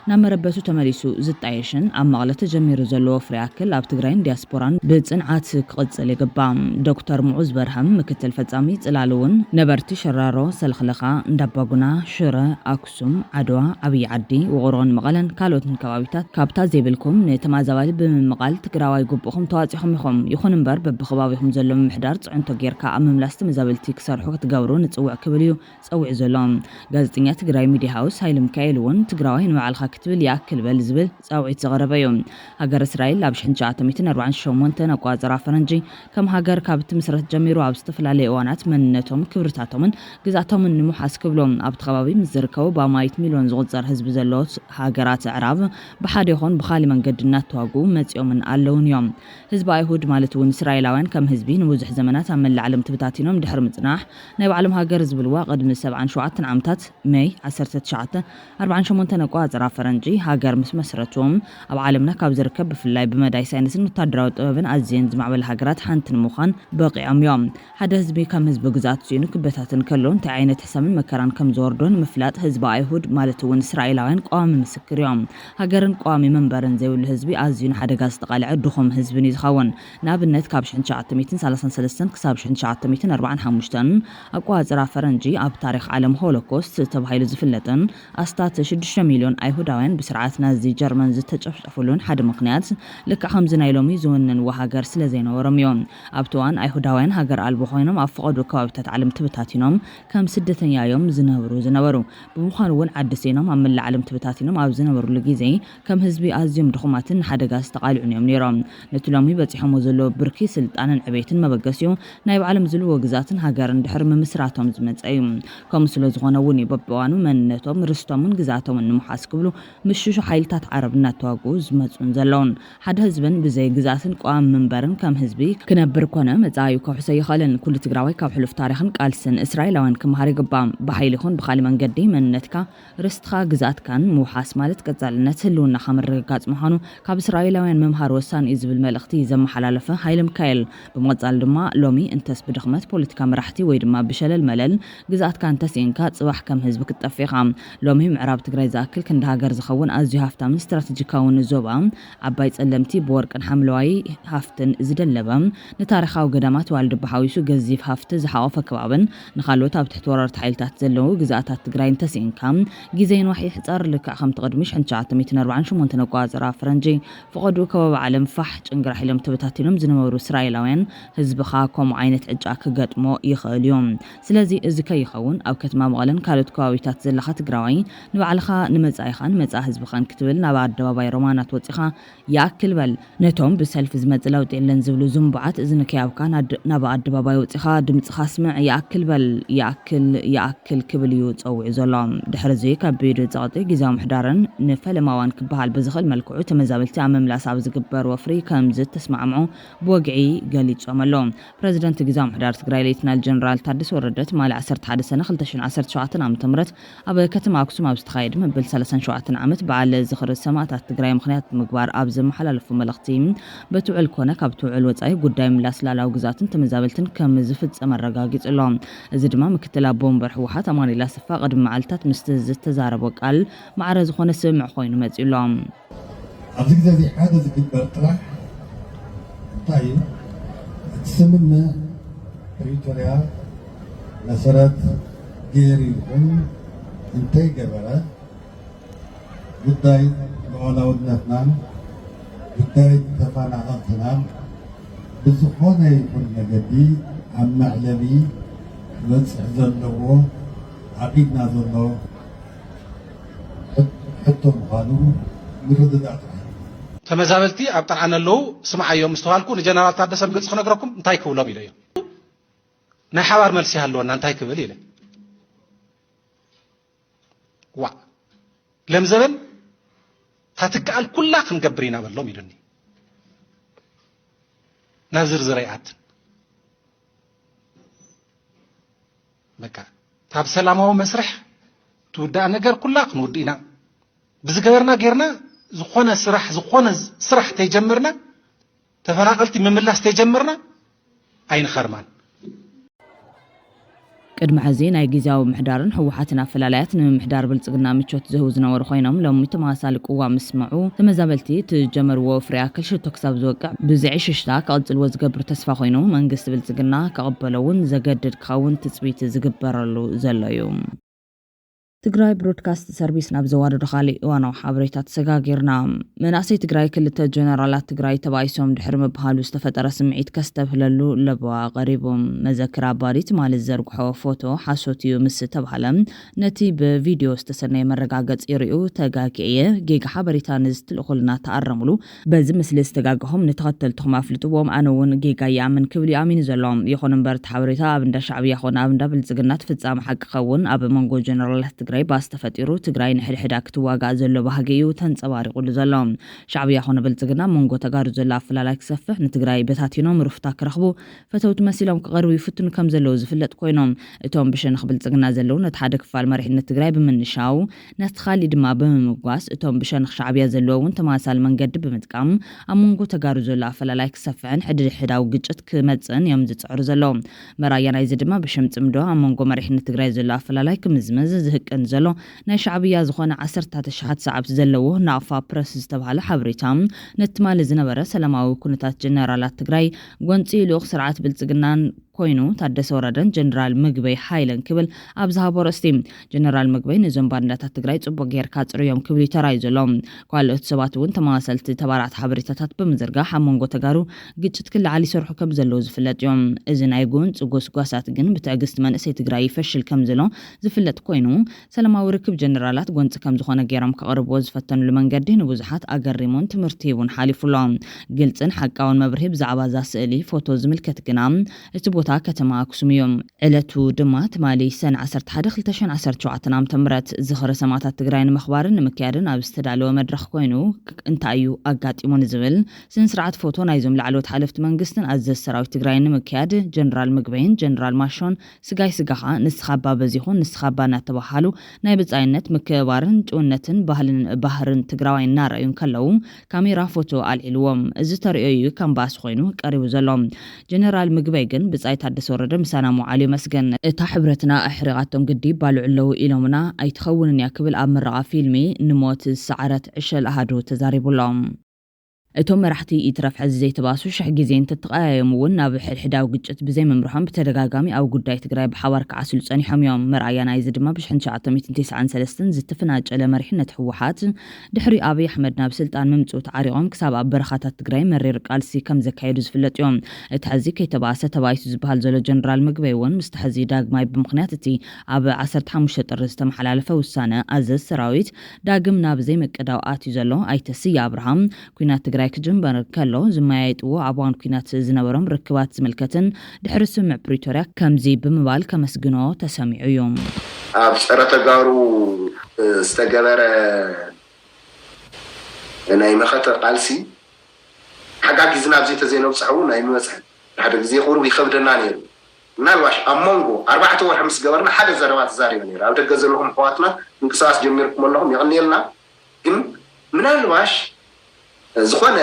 ናብ መረበቱ ተመሊሱ ዝጣየሽን ኣብ መቐለ ተጀሚሩ ዘሎ ወፍሪ ያክል ኣብ ትግራይን ዲያስፖራን ብጽንዓት ክቅጽል ይግባእ ዶክተር ሙዑዝ በርሃም ምክትል ፈጻሚ ጽላልውን ነበርቲ ሸራሮ ሰልኽለኻ እንዳባጉና ሽረ ኣክሱም ዓድዋ ዓብይ ዓዲ ወቕሮን መቐለን ካልኦትን ከባቢታት ካብታ ዘይብልኩም ንተማዛባሊ ብምምቃል ትግራዋይ ግቡኹም ተዋፂኹም ኢኹም ይኹን እምበር በብኸባቢኹም ዘሎ ምምሕዳር ጽዕንቶ ጌርካ ኣብ ምምላስ ተመዛበልቲ ክሰርሑ ክትገብሩ ንጽውዕ ክብል እዩ ፀዊዕ ዘሎ ጋዜጠኛ ትግራይ ሚድያ ሃውስ ሃይለ ሚካኤል እውን ትግራዋይ ንባዕልካ ክትብል ያክል በል ዝብል ጻውዒት ዘቕረበ እዩ ሃገር እስራኤል ኣብ 1948 ኣቋፅራ ፈረንጂ ከም ሃገር ካብ ትምስረት ጀሚሩ ኣብ ዝተፈላለዩ እዋናት መንነቶም ክብርታቶምን ግዛቶምን ንምሓስ ክብሎም ኣብ ተኸባቢ ምስ ዝርከቡ ብኣማይት ሚልዮን ዝቑፀር ህዝቢ ዘለዎ ሃገራት ዕራብ ብሓደ ይኹን ብኻሊ መንገዲ እናተዋግኡ መፂኦምን ኣለውን እዮም ህዝቢ ኣይሁድ ማለት እውን እስራኤላውያን ከም ህዝቢ ንብዙሕ ዘመናት ኣብ መላእ ዓለም ትብታቲኖም ድሕሪ ምጽናሕ ናይ ባዕሎም ሃገር ዝብልዋ ቅድሚ 77 ዓመታት ሜይ 1948 ኣቋፅራ ፈረንጂ ሃገር ምስ መስረቶም ኣብ ዓለምና ካብ ዝርከብ ብፍላይ ብመዳይ ሳይንስን ወታደራዊ ጥበብን ኣዝየን ዝማዕበለ ሃገራት ሓንቲ ንምዃን በቂዖም እዮም ሓደ ህዝቢ ከም ህዝቢ ግዛት ሲኑ ክበታትን ከሎ እንታይ ዓይነት ሕሳምን መከራን ከም ዝወርዶን ምፍላጥ ህዝቢ ኣይሁድ ማለት እውን እስራኤላውያን ቋሚ ምስክር እዮም ሃገርን ቋሚ መንበርን ዘይብሉ ህዝቢ ኣዝዩ ሓደጋ ዝተቃልዐ ድኹም ህዝብን ይዝኸውን ንኣብነት ካብ 1933 ክሳብ 1945 ኣቋፅራ ፈረንጂ ኣብ ታሪክ ዓለም ሆሎኮስት ተባሂሉ ዝፍለጥን ኣስታት 6 ሚልዮን ኣይሁዳውያን ብስርዓት ናዚ ጀርመን ዝተጨፍጨፉሉን ሓደ ምክንያት ልክዕ ከምዚ ናይ ሎሚ ዝውንንዎ ሃገር ስለ ዘይነበሮም እዮም ኣብቲ እዋን ኣይሁዳውያን ሃገር ኣልቦ ኮይኖም ኣብ ፈቐዱ ከባቢታት ዓለም ትብታቲኖም ከም ስደተኛ እዮም ዝነበሩ ብምዃኑ እውን ዓዲ ሲኖም ኣብ መላእ ዓለም ትብታቲኖም ኣብ ዝነበሩሉ ግዜ ከም ህዝቢ ኣዝዮም ድኹማትን ሓደጋ ዝተቃልዑን እዮም ነይሮም ነቲ ሎሚ በፂሖሞ ዘለዎ ብርኪ ስልጣንን ዕቤትን መበገሲኡ ናይ ባዕሎም ዝልዎ ግዛትን ሃገርን ድሕሪ ምምስራቶም ዝመፀ እዩ ከምኡ ስለ ዝኾነ እውን በብእዋኑ መንነቶም ርስቶምን ግዛቶምን ንምሓስ ክብሉ ምሽሹ ሓይልታት ዓረብ እናተዋግኡ ዝመፁን ዘለውን ሓደ ህዝብን ብዘይ ግዛትን ቋም መንበርን ከም ህዝቢ ክነብር ኮነ መጻዩ ከሕሰ ይኸለን ኩሉ ትግራዋይ ካብ ሕሉፍ ታሪኽን ቃልስን እስራኤላውያን ክመሃር ይግባእ ብሓይሊ ይኹን ብኻሊ መንገዲ መንነትካ ርስትኻ ግዛትካን ምውሓስ ማለት ቀጻልነት ህልውና ከምርግጋጽ ምዃኑ ካብ እስራኤላውያን መምሃር ወሳኒ እዩ ዝብል መልእኽቲ ዘመሓላለፈ ሃይለ ሚካኤል ብመጻል ድማ ሎሚ እንተስ ብድኽመት ፖለቲካ መራሕቲ ወይ ድማ ብሸለል መለል ግዛትካ እንተስኢንካ ጽባሕ ከም ህዝቢ ክትጠፊኻ ሎሚ ምዕራብ ትግራይ ዝኣክል ክንዲ ሃገር ዝኸውን ኣዝዩ ሃፍታምን ስትራቴጂካውን ዞባ ዓባይ ጸለምቲ ብወርቅን ሓምለዋይ ሃፍትን ዝደለበ ንታሪኻዊ ገዳማት ዋልድባ ሓዊሱ ገዚፍ ሃፍቲ ዝሓቆፈ ከባብን ንኻልኦት ኣብ ትሕቲ ወረርቲ ሓይልታት ዘለዉ ግዛኣታት ትግራይ እንተስኢንካ ግዜን ዋሒ ሕጻር ልክዕ ከም ተቐድሚ 1948 ኣቆጻጽራ ፈረንጂ ፍቐዱ ከባቢ ዓለም ፋሕ ጭንግራ ሒሎም ተበታቲኖም ዝነበሩ እስራኤላውያን ህዝብኻ ከምኡ ዓይነት ዕጫ ክገጥሞ ይኽእል እዮም ስለዚ እዚ ከይኸውን ኣብ ከተማ መቐለን ካልኦት ከባቢታት ዘለኻ ትግራዋይ ንባዕልኻ ንመጻኢኻን መጻ ህዝብኻን ክትብል ናብ ኣደባባይ ሮማናት ወፂኻ ይኣክል በል ነቶም ብሰልፊ ዝመጽእ ለውጢ የለን ዝብሉ ዝምቡዓት እዚ ንከያብካ ናብ ኣደባባይ ወፂኻ ድምፅኻ ስምዕ ይኣክል በል ይኣክል ክብል እዩ ፀውዑ ዘሎ ድሕሪ ካብ ቢዱ ጸቕጢ ጊዜያዊ ምሕዳርን ንፈለማዋን ክበሃል ብዝኽእል መልክዑ ተመዛበልቲ ኣብ ምምላስ ኣብ ዝግበር ወፍሪ ከምዚ ተስማዕምዑ ብወግዒ ገሊፆም ኣሎ ፕረዚደንት ጊዜያዊ ምሕዳር ትግራይ ሌተናል ጀነራል ታደሰ ወረደ ትማሊ 11 ሰነ 2017 ዓ.ም ኣብ ከተማ ኣክሱም ኣብ ዝተኻየደ መበል 37 ዓመት በዓል ዝኽሪ ሰማዕታት ትግራይ ምኽንያት ምግባር ኣብ ዘመሓላለፉ መልእኽቲ በትውዕል ኮነ ካብ ትውዕል ወጻኢ ጉዳይ ምላስ ላላዊ ግዛትን ተመዛበልትን ከም ዝፍጸም ኣረጋጊጹ ኣሎ እዚ ድማ ምክትል ኣቦ ወንበር ሕወሓት ኣማኒላ ሰፋ ቅድሚ መዓልታት ምስ ዝተዛረበ ቃል ማዕረ ዝኾነ ስምዕ ኮይኑ መጺኡ ኣሎ ኣብዚ ግዜ እዚ ሓደ ዝግበር ጥራሕ እንታይ ስምምዕ ፕሪቶሪያ መሰረት ገይሩ ይኹን እንታይ ገበረ ጉዳይ ልኡላውነትናን ጉዳይ ተፈናቐልትናን ብዝኾነ ይኹን መገዲ ኣብ መዕለቢ ክበፅሕ ዘለዎ ዓቂድና ዘሎ ሕቶ ምዃኑ ምርድዳእ ተመዛበልቲ ኣብ ጠርዓን ኣለዉ ስምዓዮም ምስተዋልኩ ንጀነራል ታደሰ ብግልፂ ክነግረኩም እንታይ ክብሎም ኢለ እዮም ናይ ሓባር መልሲ ሃለወና እንታይ ክብል ኢለ ዋ ለም ዘበን ታትከኣል ኩላ ክንገብር ኢና በሎም ኢሉኒ ናብ ዝርዝር ኣይኣትን በቃ ታብ ሰላማዊ መስርሕ ትውዳእ ነገር ኩላ ክንውድ ኢና ብዝገበርና ጌርና ዝኾነ ስራሕ ተጀምርና ተፈናቀልቲ ምምላስ ተጀምርና ኣይንኸርማን ቅድሚ ሕዚ ናይ ጊዜያዊ ምሕዳርን ሕወሓትን ኣፈላላያት ንምምሕዳር ብልጽግና ምቾት ዝህቡ ዝነበሩ ኮይኖም ሎሚ ተመሳሳሊ ቅዋም ምስምዑ ተመዛበልቲ ትጀመርዎ ፍርያ ክል ሽቶ ክሳብ ዝወቅዕ ብዝዒ ሽሽታ ከቕጽልዎ ዝገብር ተስፋ ኮይኑ መንግስቲ ብልጽግና ከቐበለውን ዘገድድ ክኸውን ትጽቢት ዝግበረሉ ዘሎ እዩ ትግራይ ብሮድካስት ሰርቪስ ናብ ዘዋደዶ ካሊእ እዋናዊ ሓበሬታት ተሰጋጊርና መናእሰይ ትግራይ ክልተ ጀነራላት ትግራይ ተባኢሶም ድሕሪ ምብሃሉ ዝተፈጠረ ስምዒት ከስተብህለሉ ለበዋ ቀሪቦም መዘክር ኣባዲት ማለት ዘርግሖ ፎቶ ሓሶት እዩ ምስ ተባሃለ ነቲ ብቪድዮ ዝተሰነየ መረጋገፂ ይርኡ ተጋጊየ ጌጋ ሓበሬታ ንዝትልእኹልና ተኣረሙሉ በዚ ምስሊ ዝተጋግሖም ንተኸተልትኹም ኣፍልጥዎም ኣነ እውን ጌጋ ይኣምን ክብል ኣሚኑ ዘሎም ይኹን እምበር እቲ ሓበሬታ ኣብ እንዳ ሻዕብያ ኮነ ኣብ እንዳ ብልጽግና ትፍጻመ ሓቂ ክኸውን ኣብ መንጎ ጀነራላት ትግራይ ባስ ተፈጢሩ ትግራይ ንሕድሕዳ ክትዋጋእ ዘሎ ባህጊ እዩ ተንጸባሪቑሉ ዘሎ ሻዕብያ ኮነ ብልጽግና መንጎ ተጋሩ ዘሎ ኣፈላላይ ክሰፍሕ ንትግራይ በታቲኖም ርፍታ ክረኽቡ ፈተውቲ መሲሎም ክቐርቡ ይፍትኑ ከም ዘለዉ ዝፍለጥ ኮይኖም እቶም ብሸነኽ ብልጽግና ዘለዉ ነቲ ሓደ ክፋል መሪሕነት ትግራይ ብምንሻው ነቲ ካሊእ ድማ ብምምጓስ እቶም ብሸነኽ ሻዕብያ ዘለዎ እውን ተመሳሳሊ መንገዲ ብምጥቃም ኣብ መንጎ ተጋሩ ዘሎ ኣፈላላይ ክሰፍሕን ሕድሕዳዊ ግጭት ክመጽን እዮም ዝፅዕሩ ዘለዉ መራያ ናይዚ ድማ ብሽምፅምዶ ኣብ መንጎ መሪሕነት ትግራይ ዘሎ ኣፈላላይ ክምዝመዝ ዝህቅን ዘሎ ናይ ሻዕብያ ዝኾነ 10,000 ሰዓብቲ ዘለዎ ናቕፋ ፕረስ ዝተባሃለ ሓበሬታ ነቲ ማለ ዝነበረ ሰላማዊ ኩነታት ጀነራላት ትግራይ ጎንፂ ልኡኽ ስርዓት ብልጽግናን ኮይኑ ታደሰ ወረደን ጀነራል ምግበይ ሃይለን ክብል ኣብ ዝሃቦ ርእስቲ ጀነራል ምግበይ ነዞም ባንዳታት ትግራይ ጽቡቕ ጌርካ ጽርዮም ክብል ተራይ ዘሎ ካልኦት ሰባት እውን ተመሳሰልቲ ተባራት ሓበሬታታት ብምዝርጋሕ ኣብ መንጎ ተጋሩ ግጭት ክለዓል ይሰርሑ ከም ዘለዉ ዝፍለጥ እዮም እዚ ናይ ጎንፂ ጎስጓሳት ግን ብትዕግስቲ መንእሰይ ትግራይ ይፈሽል ከም ዘሎ ዝፍለጥ ኮይኑ ሰላማዊ ርክብ ጀነራላት ጎንፂ ከም ዝኾነ ጌሮም ከቕርብዎ ዝፈተኑሉ መንገዲ ንብዙሓት ኣገሪሞን ትምህርቲ እውን ሓሊፉሎ ግልጽን ሓቃውን መብርሂ ብዛዕባ ዛ ስእሊ ፎቶ ዝምልከት ግና እቲ ቦታ ከተማ ኣክሱም እዮም ዕለቱ ድማ ትማሊ ሰን 11/2017 ዓ.ም ዝኽረ ሰማዕታት ትግራይ ንምኽባርን ንምክያድን ኣብ ዝተዳለወ መድረኽ ኮይኑ እንታይ እዩ ኣጋጢሙ ንዝብል ስነ ስርዓት ፎቶ ናይዞም ላዕለዎት ሓለፍቲ መንግስትን ኣዘዝ ሰራዊት ትግራይ ንምክያድ ጀነራል ምግበይን ጀነራል ማሾን ስጋይ ስጋኻ ንስኻባ በዚኹን ንስኻባ እናተባሃሉ ናይ ብጻይነት ምክባርን ጭውነትን ባህርን ትግራዋይ እናርአዩን ከለው ካሜራ ፎቶ ኣልዒልዎም እዚ ተርእዮ እዩ ካምባስ ኮይኑ ቀሪቡ ዘሎ ጀነራል ምግበይ ግን ብጻይ ታደሰ ወረደ ምሳና ሙዓሊ መስገን እታ ሕብረትና ኣሕሪቃቶም ግዲ ባልዑለው ኢሎምና ኣይትኸውንን ያ ክብል ኣብ ምረቓ ፊልሚ ንሞት ሰዓረት ዕሸል ኣሃዱ ተዛሪቡሎም እቶም መራሕቲ ኢትረፍ ሕዚ ዘይተባሱ ሽሕ ግዜ እንተተቀያየሙ እውን ናብ ሕድሕዳዊ ግጭት ብዘይ መምርሖም ብተደጋጋሚ ኣብ ጉዳይ ትግራይ ብሓባር ከዓስሉ ጸኒሖም እዮም መርኣያ ናይዚ ድማ ብ1993 ዝተፈናጨለ መሪሕነት ህወሓት ድሕሪ ኣብይ ኣሕመድ ናብ ስልጣን ምምጽኡ ተዓሪቖም ክሳብ ኣብ በረኻታት ትግራይ መሪር ቃልሲ ከም ዘካየዱ ዝፍለጥ እዮም እቲ ሕዚ ከይተባሰ ተባይሱ ዝበሃል ዘሎ ጀነራል ምግበይ እውን ምስቲ ሕዚ ዳግማይ ብምኽንያት እቲ ኣብ 15 ጥሪ ዝተመሓላለፈ ውሳነ ኣዘዝ ሰራዊት ዳግም ናብ ዘይመቀዳው ኣትዩ ዘሎ ኣይተስያ አብርሃም ኩናት ትግራይ ክጅምበር ከሎ ዝማያይጥዎ ኣብ ዋን ኩናት ዝነበሮም ርክባት ዝምልከትን ድሕሪ ስምዕ ፕሪቶሪያ ከምዚ ብምባል ከመስግኖ ተሰሚዑ እዮም ኣብ ፀረ ተጋሩ ዝተገበረ ናይ መኸተ ቃልሲ ሓጋጊ ዝናብ ዘይተዘይነብፅሑ ናይ ምወፅሕ ሓደ ግዜ ቁርብ ይኸብደና ነይሩ ምናልባሽ ኣብ መንጎ 4 ወርሒ ምስ ገበርና ሓደ ዘረባ ተዛሪቡ ነይሩ ኣብ ደገ ዘለኹም ኣሕዋትና ምንቅስቓስ ጀሚርኩም ኣለኹም ይቕኒልና ግን ምናልባሽ ዝኾነ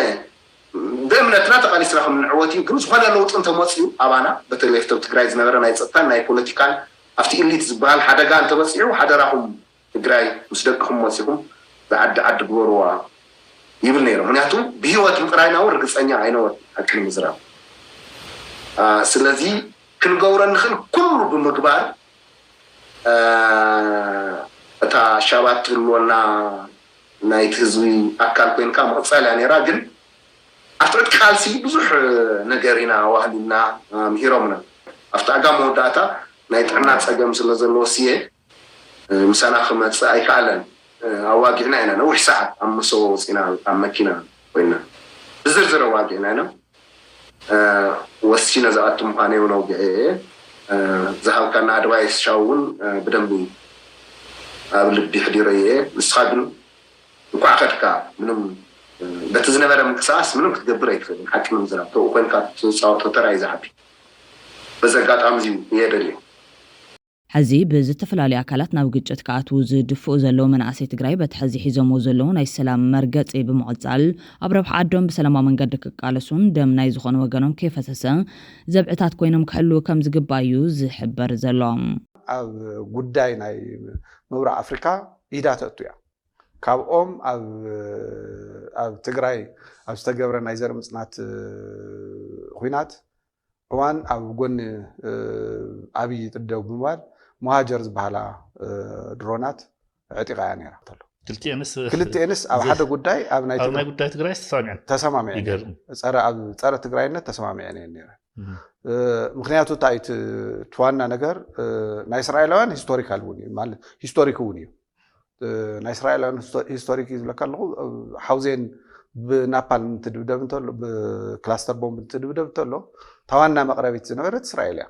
በእምነትና ተቃሊስና ከም ንዕወት ግን ዝኾነ ለውጥ እንተመፅዩ ኣባና በተለይ ኣብ ትግራይ ዝነበረ ናይ ፀጥታን ናይ ፖለቲካን ኣብቲ ኢሊት ዝበሃል ሓደጋ እንተመፅዩ ሓደራኹም ትግራይ ምስ ደቅኹም መፅኹም ብዓዲ ዓዲ ግበርዋ ይብል ነይሩ ምክንያቱ ብሂወት ምጥራይና እውን ርግፀኛ ኣይነበርን ሓቂ ንምዝራብ ስለዚ ክንገብሮ ንኽእል ኩሉ ብምግባር እታ ሻባት ትህልወና ናይት ህዝቢ ኣካል ኮይንካ መቕፀልያ ነይራ ግን ኣፍትረት ቃልሲ ብዙሕ ነገር ኢና ዋህሊና ምሂሮምና ኣብቲ ኣጋም መወዳእታ ናይ ጥዕና ፀገም ስለ ዘለዎ ስየ ምሳና ክመፅእ ኣይከኣለን ኣዋጊዕና ኢና ነዊሕ ሰዓት ኣብ መሰቦ ወፂና ኣብ መኪና ኮይና ብዝርዝር ኣዋጊዕና ኢና ወሲና ዝኣቱ ምዃነ እውን ኣውጊዐ ዝሃብካና ኣድቫይስ ሻውን ብደንቢ ኣብ ልቢ ሕዲረ እየ ንስኻ ግን እንኳዕ ከድካ ምንም በቲ ዝነበረ ምንቅስቓስ ምንም ክትገብር ኣይትኽእልን ሓቂ ንምዝራብ ተው ኮንካ ትፃወቶ ተራይ ዝሓቢ በዚ ኣጋጣሚ እዚ የደልዩ ሕዚ ብዝተፈላለዩ ኣካላት ናብ ግጭት ከኣትዉ ዝድፍኡ ዘለዉ መናእሰይ ትግራይ በቲ ሕዚ ሒዞምዎ ዘለዉ ናይ ሰላም መርገፂ ብምቕፃል ኣብ ረብሓ ዓዶም ብሰላማዊ መንገዲ ክቃለሱን ደም ናይ ዝኾነ ወገኖም ከይፈሰሰ ዘብዕታት ኮይኖም ክሕልዉ ከም ዝግባእ እዩ ዝሕበር ዘሎ ኣብ ጉዳይ ናይ ምብራቕ ኣፍሪካ ኢዳ ተእቱ እያ ካብኦም ኣብ ትግራይ ኣብ ዝተገብረ ናይ ዘር ምጽናት ኩናት እዋን ኣብ ጎኒ ኣብይ ጥደው ብምባል መሃጀር ዝበሃላ ድሮናት ዕጢቃያ ነይራ ተሎ ክልቲአንስ ኣብ ሓደ ጉዳይ ኣብ ናይ ጉዳይ ትግራይ ተሰማምዐን ፀረ ትግራይነት ተሰማምዐን ነይራ ምክንያቱ ታይት ትዋና ነገር ናይ እስራኤላውያን ሂስቶሪካል እውን ማለት ሂስቶሪክ እውን እዩ ናይ እስራኤላውያን ሂስቶሪክ ይዝለካ ኣለኹ ሓውዜን ብናፓል እንትድብደብ እንተሎ ብክላስተር ቦምብ እንትድብደብ እንተሎ ታዋና መቅረቢት ዝነበረት እስራኤል እያ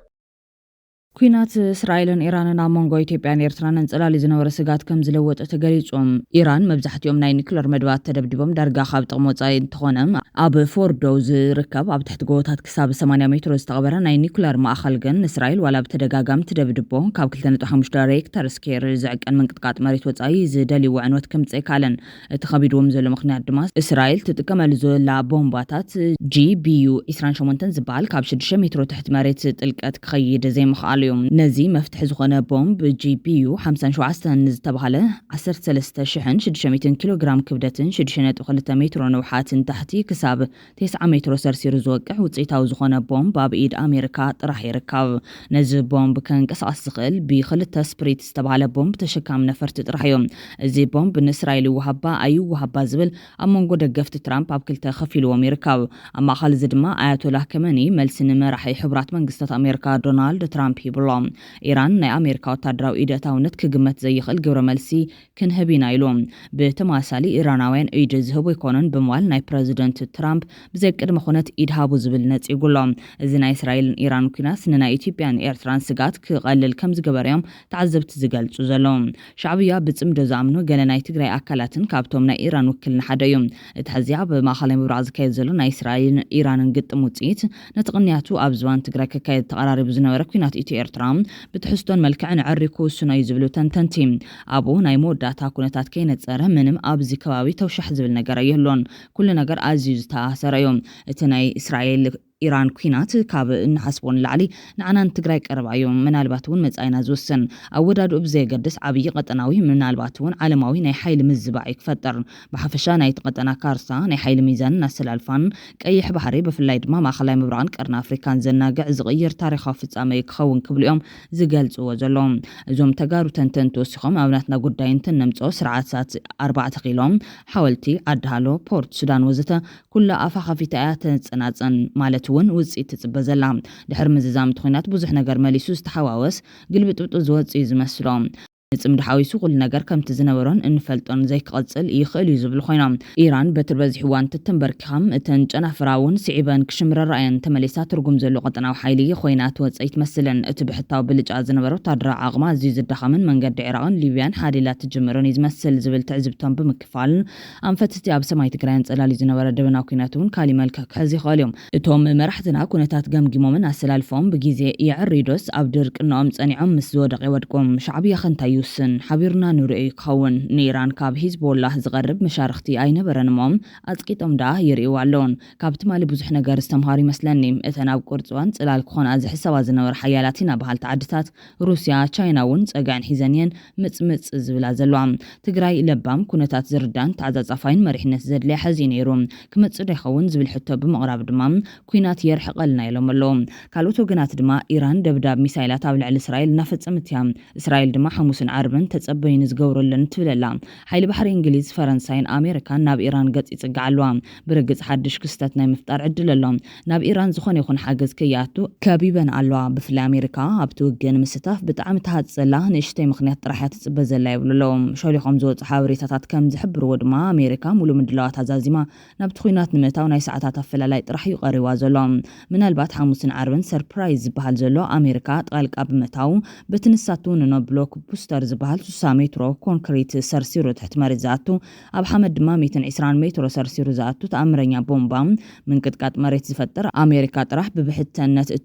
ኩናት እስራኤልን ኢራንን ኣብ መንጎ ኢትዮጵያን ኤርትራን እንፅላል ዝነበረ ስጋት ከም ዝለወጠ ተገሊጾም ኢራን መብዛሕትኦም ናይ ኒኩለር መድባት ተደብዲቦም ዳርጋ ካብ ጥቕሚ ወፃኢ እንትኾነ ኣብ ፎርዶ ዝርከብ ኣብ ትሕቲ ጎቦታት ክሳብ 80 ሜትሮ ዝተቐበረ ናይ ኒኩለር ማእኸል ግን እስራኤል ዋላ ብተደጋጋሚ ትደብድቦ ካብ 2.5 ሬክተር ስኬር ዝዕቀን ምንቅጥቃጥ መሬት ወፃኢ ዝደልይዎ ዕንወት ከምፅእ ኣይከኣለን እቲ ከቢድዎም ዘሎ ምክንያት ድማ እስራኤል ትጥቀመሉ ዘላ ቦምባታት GBU 28 ዝበሃል ካብ 6 ሜትሮ ትሕቲ መሬት ጥልቀት ክኸይድ ዘይምኽኣል ነዚ መፍትሒ ዝኾነ ቦምብ GBU 57 ዝተባሃለ 13600 ኪሎግራም ክብደትን 6.2 ሜትሮ ንውሓትን ታሕቲ ክሳብ 9 ሜትሮ ሰርሲሩ ዝወቅዕ ውፅኢታዊ ዝኾነ ቦምብ ኣብ ኢድ ኣሜሪካ ጥራሕ ይርከብ ነዚ ቦምብ ከንቀሳቐስ ዝኽእል ብክልተ ስፕሪት ዝተባሃለ ቦምብ ተሸካሚ ነፈርቲ ጥራሕ እዮም እዚ ቦምብ ንእስራኤል ይወሃባ ኣይወሃባ ዝብል ኣብ መንጎ ደገፍቲ ትራምፕ ኣብ ክልተ ከፊልዎም ይርከብ ኣብ ማእኸል እዚ ድማ ኣያቶላህ ከመኒ መልሲ ንመራሒ ሕቡራት መንግስታት ኣሜሪካ ዶናልድ ትራምፕ يبلون إيران نا أمريكا وتدراو إيداتاونت كجمت زي خل جبر ملسي كنهبين عيلوم بتماسالي إيرانوين إيجز هو يكونن بموال ناي بريزيدنت ترامب بزي كده مخونت إيدهابو زبلنت يقولون إذن إسرائيل إيران كناس ننا إثيوبيان إيرتران سجات كقلل كم زجبريم تعذبت زجال تزلون شعبية بتسمد زامنو قالنا يتجري أكلاتن كابتومنا إيران وكلنا حدا يوم تحزيع بما خلي مبرز كيزلون إسرائيل إيران قد موتيت نتقنياتو أبزوان تجري كيد تقراري بزنورة كنات إيرتران بتحسون ملكعن عركو سنة يزبلو تنتيم أبو نايمو داتا كونتات كينت سارة منم أبزي كواوي توشح زبل نجار يهلون كل نجار عزيز تأثر يوم تناي إسرائيل إيران كينات كاب نحسبون العلي نعنا نتقرأ قرب يوم من الباتون متعينا زوسن أوداد أبزي قدس عبي قطناوي من الباتون عالماوي ناي حيل مزبعي كفتر بحفشا ناي تقطنا كارسا ناي حيل ميزان نسل الفن كأي حبحري بفلايد ما خلاي مبران كأرنا أفريكان زناقع زغير تاريخا في تسامي كخون قبل يوم زقالت وزلوم زوم تقارو تنتنتو سخم أوناتنا قدين تنمتو سرعات سات 4 قيلوم حاولتي عدهالو بورت سودان وزتا كل أفاق في تآتن سناتن مالتون وزي تتبزلا دحر مززام تخينات بوزح نجار ماليسوس تحواوس قلبت بتوزوات يزمسلوم نتم دحاويسو كل نجار كم تزنورون انفلتون زي قصل يخل يزبل خوينا إيران بتربز حوان تتنبركهم تنجنا فراون سعيبان كشمر الرأيان تمليسات ترقم زلو قطنا وحايلي خوينات وزي تمثلا اتبحتاو بلج زنورو تدرع عغما زيز الدخمن من قد عراقن ليبيان حادلات تجمرون يزمثل زبل تعزبتون بمكفال أنفتتي أبسماي تقرين تسألالي زنورو دبنا وكيناتون كالي ملكك حزي خاليوم اتهم مرحتنا كونتات قمقمو من أسلالفهم بجيزي يعريدوس أبدرك انهم تسانيعهم مسزودق يودكم شعبي خنتايو يوسن حبيرنا نورئي كون نيران كاب حزب الله زغرب مشارختي أين برنموم أتقيتهم دا يرئيو علون كابت مالي بزح نجار استمهاري مثلني اتناب قرطوان تلال كون أز حسوازنا ورحيالاتنا بحال تعدتات روسيا تشاينا ون تقعن حزانيين متس زبلا زلوام تقراي لبام كونتات زردان تعزاز أفاين مريحنة زدلي حزين يروم كمت ريخون زبل حتى بمغرب دمام كوينات يرحق لنا يلوم اللوم كالوتو قنات دما إيران دبداب مسايلات أبلع لإسرائيل نفت أمتيام إسرائيل دما حموسن عربن تتصبين زغورلن تبللا حيل بحر انجليز فرنساين امريكا ناب ايران قص يصقعلوا برغص حدش كستاتنا مفتار عدللهم ناب ايران زخون يكون حاجز كياتو كبيبن علوا بفل امريكا ابتوجن مستاف بطعم تهصلا نشتي مخنيات طرحات تصبزلا يبللهم شوليخم زوت حاوريتات كم زحبر ودما امريكا مولو مدلوات ازازيما ناب تخوينات نمتاو ناي ساعات افلالاي طرح يقريوا زلهم من البات حموسن عربن سربرايز بحال زلو امريكا طالقا بمتاو بتنساتون نو بلوك بوستر زبال 300 متر كونكريت سرسيرو تحت مرزاتو أب حمد ما 220 متر سرسيرو زاتو تأمرنيا بومبام من قطقات مريت زفتر أمريكا طرح ببحث